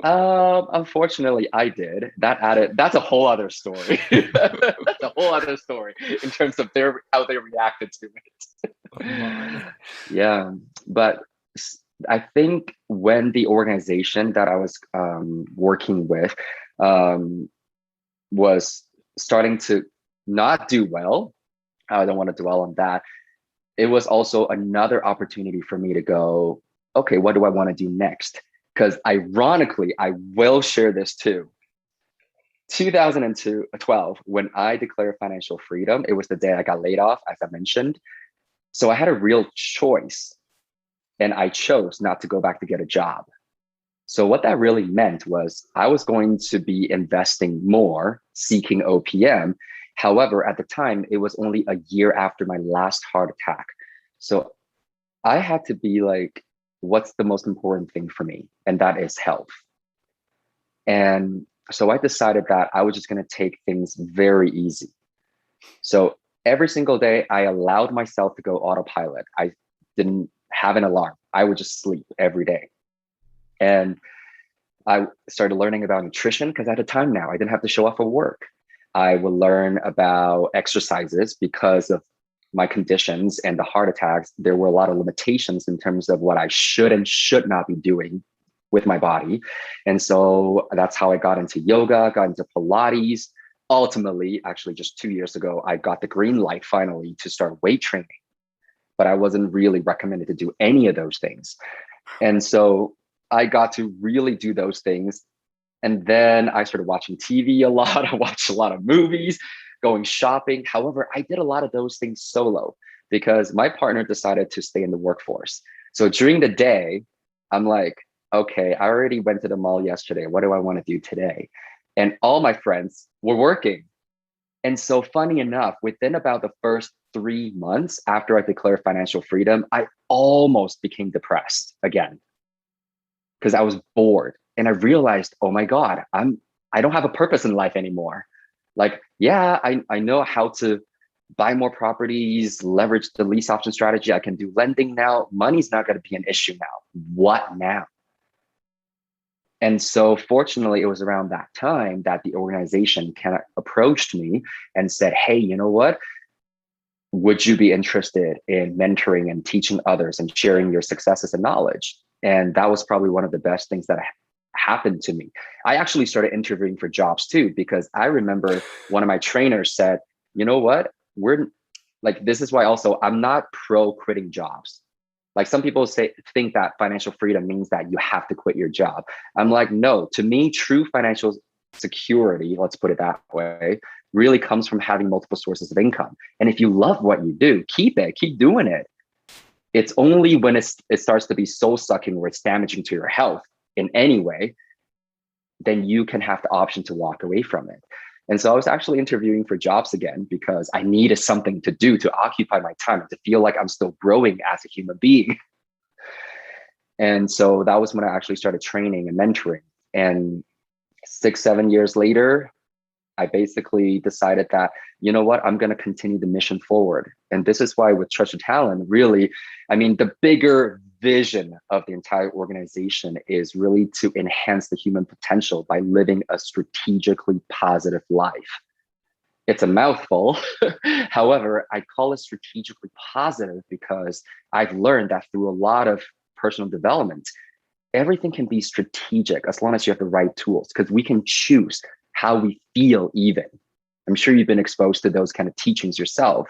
unfortunately, I did. That's a whole other story. That's a whole other story in terms of how they reacted to it. Oh my. Yeah, but I think when the organization that I was working with um, was starting to not do well, I don't want to dwell on that. It was also another opportunity for me to go, okay, what do I want to do next? Because ironically, I will share this too. 2012, when I declared financial freedom, it was the day I got laid off, as I mentioned. So I had a real choice, and I chose not to go back to get a job. So what that really meant was I was going to be investing more, seeking OPM. However, at the time, it was only a year after my last heart attack. So I had to be like, what's the most important thing for me? And that is health. And so I decided that I was just going to take things very easy. So every single day, I allowed myself to go autopilot. I didn't have an alarm. I would just sleep every day. And I started learning about nutrition because at a time now I didn't have to show up for work. I would learn about exercises because of my conditions and the heart attacks. There were a lot of limitations in terms of what I should and should not be doing with my body. And so that's how I got into yoga, got into Pilates. Ultimately, actually, just 2 years ago, I got the green light finally to start weight training, but I wasn't really recommended to do any of those things. And so I got to really do those things. And then I started watching TV a lot. I watched a lot of movies, going shopping. However, I did a lot of those things solo because my partner decided to stay in the workforce. So during the day, I'm like, okay, I already went to the mall yesterday. What do I want to do today? And all my friends were working. And so, funny enough, within about the first 3 months after I declared financial freedom, I almost became depressed again because I was bored. And I realized, oh my God, I don't have a purpose in life anymore. Like, yeah, I know how to buy more properties, leverage the lease option strategy. I can do lending now. Money's not going to be an issue now. What now? And so fortunately, it was around that time that the organization kind of approached me and said, hey, you know what? Would you be interested in mentoring and teaching others and sharing your successes and knowledge? And that was probably one of the best things that happened to me. I actually started interviewing for jobs too, because I remember one of my trainers said, you know what? We're like, this is why also I'm not pro quitting jobs. Like some people think that financial freedom means that you have to quit your job. I'm like, no, to me, true financial security, let's put it that way, really comes from having multiple sources of income. And if you love what you do, keep it, keep doing it. It's only when it starts to be soul sucking where it's damaging to your health in any way, then you can have the option to walk away from it. And so I was actually interviewing for jobs again because I needed something to do to occupy my time and to feel like I'm still growing as a human being. And so that was when I actually started training and mentoring. And 6, 7 years later, I basically decided that, you know what, I'm going to continue the mission forward. And this is why with Trusted Talent, really, I mean, the bigger vision of the entire organization is really to enhance the human potential by living a strategically positive life. It's a mouthful. However, I call it strategically positive because I've learned that through a lot of personal development, everything can be strategic as long as you have the right tools, because we can choose how we feel even. I'm sure you've been exposed to those kind of teachings yourself.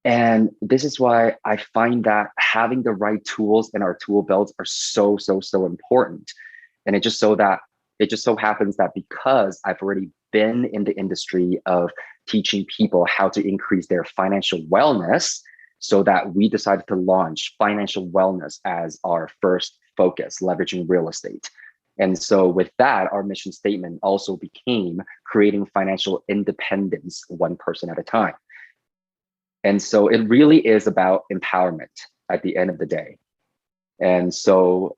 And this is why I find that having the right tools in our tool belts are so, so, so important. And it just so happens that because I've already been in the industry of teaching people how to increase their financial wellness, so that we decided to launch financial wellness as our first focus, leveraging real estate. And so with that, our mission statement also became creating financial independence one person at a time. And so it really is about empowerment at the end of the day. And so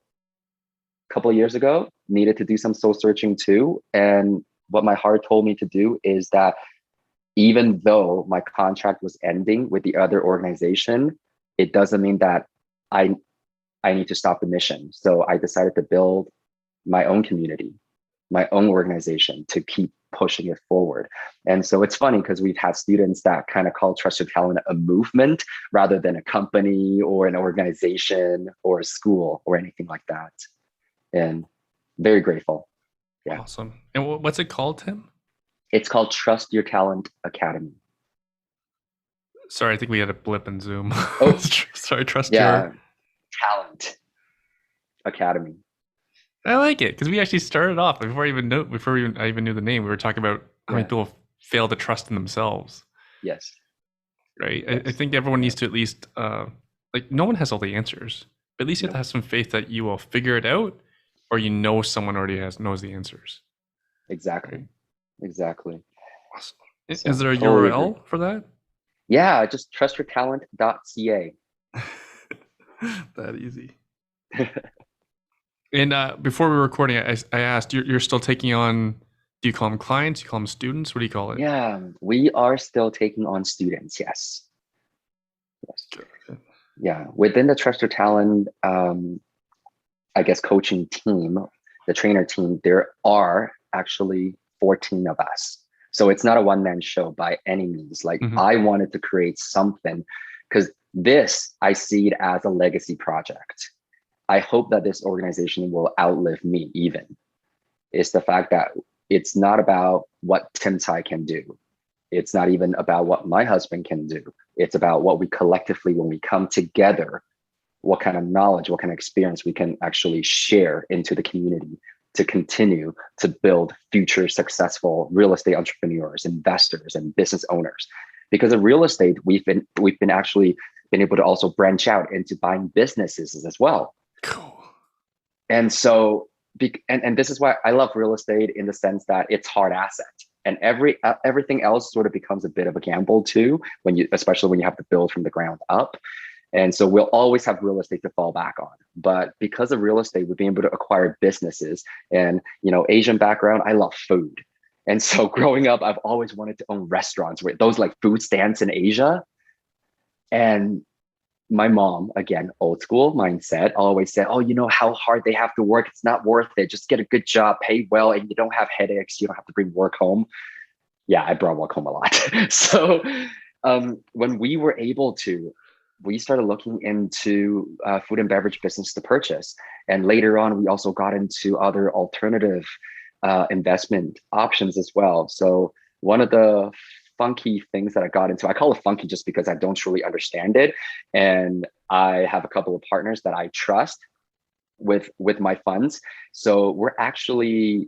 a couple of years ago, needed to do some soul searching too. And what my heart told me to do is that even though my contract was ending with the other organization, it doesn't mean that I need to stop the mission. So I decided to build my own community, my own organization to keep pushing it forward. And so it's funny because we've had students that kind of call Trusted Talent a movement rather than a company or an organization or a school or anything like that. And very grateful. Yeah. Awesome. And what's it called, Tim? It's called Trust Your Talent Academy. Sorry, I think we had a blip in Zoom. Oh, sorry. Trust yeah. Your Talent Academy. I like it because we actually started off before I even knew the name. We were talking about how many people fail to trust in themselves. Yes. Right. Yes. I think everyone needs to at least like no one has all the answers, but at least you have to have some faith that you will figure it out, or someone already knows the answers. Exactly. Right? Exactly. Awesome. So, is there a totally URL agree. For that? Yeah, just trustyourtalent.ca. That easy. And before we were recording, I asked, you're still taking on, do you call them clients? Do you call them students? What do you call it? Yeah, we are still taking on students, yes. Good. Yeah, within the Trust Your Talent, I guess, coaching team, the trainer team, there are actually 14 of us. So it's not a one-man show by any means. Like I wanted to create something because I see it as a legacy project. I hope that this organization will outlive me even. It's the fact that it's not about what Tim Tsai can do. It's not even about what my husband can do. It's about what we collectively, when we come together, what kind of knowledge, what kind of experience we can actually share into the community to continue to build future successful real estate entrepreneurs, investors, and business owners. Because of real estate, we've been actually been able to also branch out into buying businesses as well. Cool. And so, and this is why I love real estate in the sense that it's hard asset, and everything else sort of becomes a bit of a gamble too, especially when you have to build from the ground up. And so we'll always have real estate to fall back on. But because of real estate, we've been able to acquire businesses. And, Asian background, I love food. And so growing up, I've always wanted to own restaurants with those like food stands in Asia. And my mom, again, old school mindset, always said, oh, how hard they have to work. It's not worth it. Just get a good job, pay well, and you don't have headaches. You don't have to bring work home. Yeah, I brought work home a lot. So when we were able to, we started looking into food and beverage business to purchase. And later on, we also got into other alternative investment options as well. So one of the funky things that I got into, I call it funky just because I don't truly understand it. And I have a couple of partners that I trust with my funds. So we're actually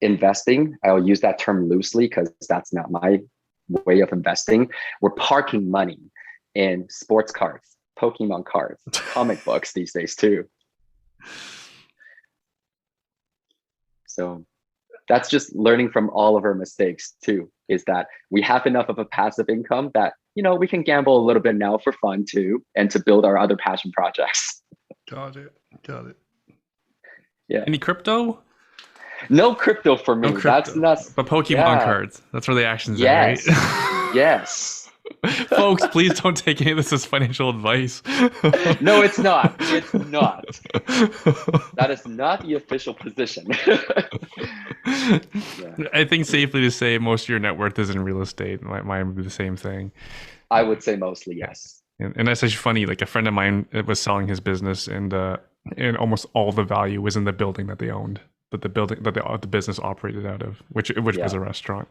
investing. I'll use that term loosely because that's not my way of investing. We're parking money in sports cars, Pokemon cards, comic books these days too. So that's just learning from all of our mistakes too, is that we have enough of a passive income that, we can gamble a little bit now for fun too, and to build our other passion projects. Got it. Yeah. Any crypto? No crypto for me. No crypto. That's not. But Pokemon cards. That's where the action's at, right? Yes. Folks, please don't take any of this as financial advice. No, it's not. It's not. That is not the official position. I think safely to say most of your net worth is in real estate. Mine would be the same thing. I would say mostly, yes. And that's actually funny. Like a friend of mine was selling his business, and almost all the value was in the building that they owned, that the business operated out of, which was a restaurant.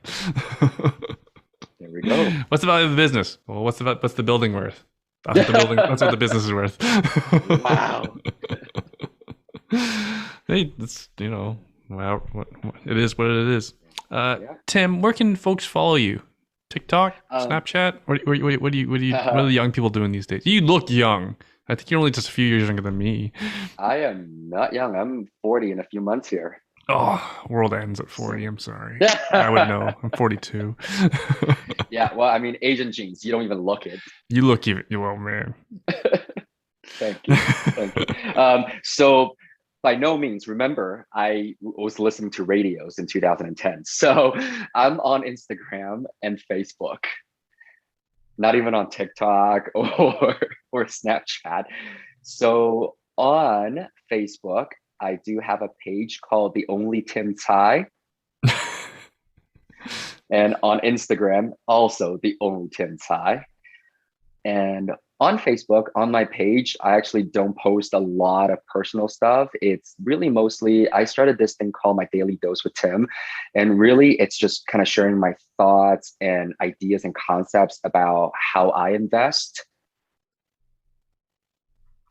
There we go. What's the value of the business? Well, what's the building worth? That's what the business is worth. Wow. Hey, it's well, it is what it is. Tim, where can folks follow you? TikTok, Snapchat? What are the young people doing these days? You look young. I think you're only just a few years younger than me. I am not young. I'm 40 in a few months here. Oh, world ends at 40. I'm sorry. I would know. I'm 42. Yeah, well, I mean, Asian genes. You don't even look it. You look well, man. Thank you. So, by no means, remember, I was listening to radios in 2010. So, I'm on Instagram and Facebook. Not even on TikTok or Snapchat. So, on Facebook, I do have a page called The Only Tim Tsai. And on Instagram, also The Only Tim Tsai. And on Facebook, on my page, I actually don't post a lot of personal stuff. It's really mostly, I started this thing called My Daily Dose with Tim. And really, it's just kind of sharing my thoughts and ideas and concepts about how I invest.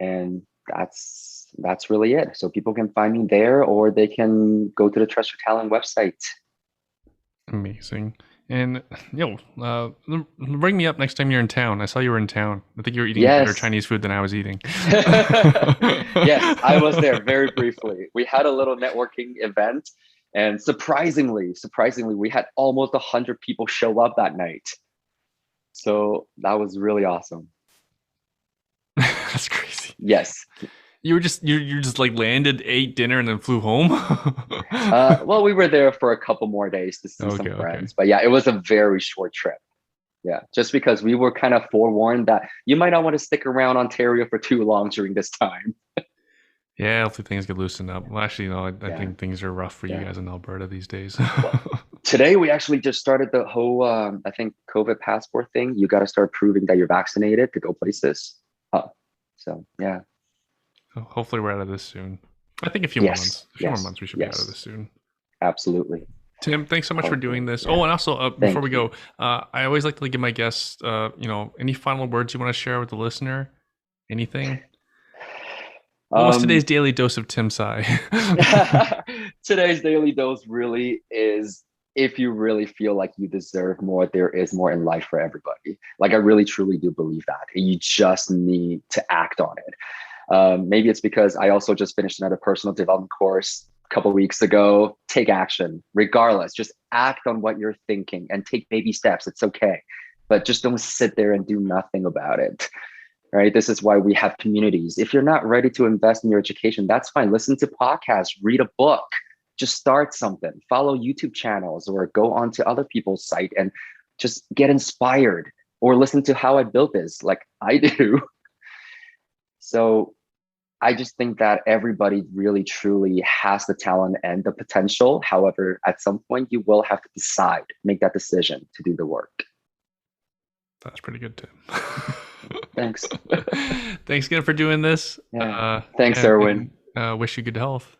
And that's really it. So people can find me there, or they can go to the Trust Your Talent website. Amazing. And bring me up next time you're in town. I saw you were in town. I think you were eating better Chinese food than I was eating. Yes, I was there very briefly. We had a little networking event, and surprisingly, we had almost 100 people show up that night. So that was really awesome. That's crazy. Yes. You just like landed, ate dinner, and then flew home? Well, we were there for a couple more days to see some friends. But yeah, it was a very short trip. Yeah, just because we were kind of forewarned that you might not want to stick around Ontario for too long during this time. Yeah, hopefully things get loosened up. Well, actually, I think things are rough for you guys in Alberta these days. Well, today, we actually just started the whole, I think, COVID passport thing. You got to start proving that you're vaccinated to go places. So, yeah. Hopefully we're out of this soon. I think a few more months. A few more months we should be out of this soon. Absolutely. Tim, thanks so much for doing this. Oh, and also before we go, I always like to give my guests, any final words you want to share with the listener? Anything? What's today's daily dose of Tim Tsai? Today's daily dose really is, if you really feel like you deserve more, there is more in life for everybody. Like, I really truly do believe that. You just need to act on it. Maybe it's because I also just finished another personal development course a couple of weeks ago. Take action, regardless. Just act on what you're thinking and take baby steps. It's okay. But just don't sit there and do nothing about it. Right? This is why we have communities. If you're not ready to invest in your education, that's fine. Listen to podcasts, read a book, just start something, follow YouTube channels, or go onto other people's site and just get inspired, or listen to How I Built This, like I do. So I just think that everybody really truly has the talent and the potential. However, at some point you will have to make that decision to do the work. That's pretty good, Tim. Thanks. Thanks again for doing this. Yeah. Thanks, Erwin. Wish you good health.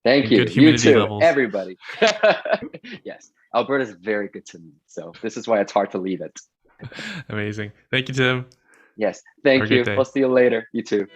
Thank you. Good humidity you too, levels. Everybody. Yes, Alberta is very good to me. So this is why it's hard to leave it. Amazing. Thank you, Tim. Yes. Thank you. We'll see you later. You too.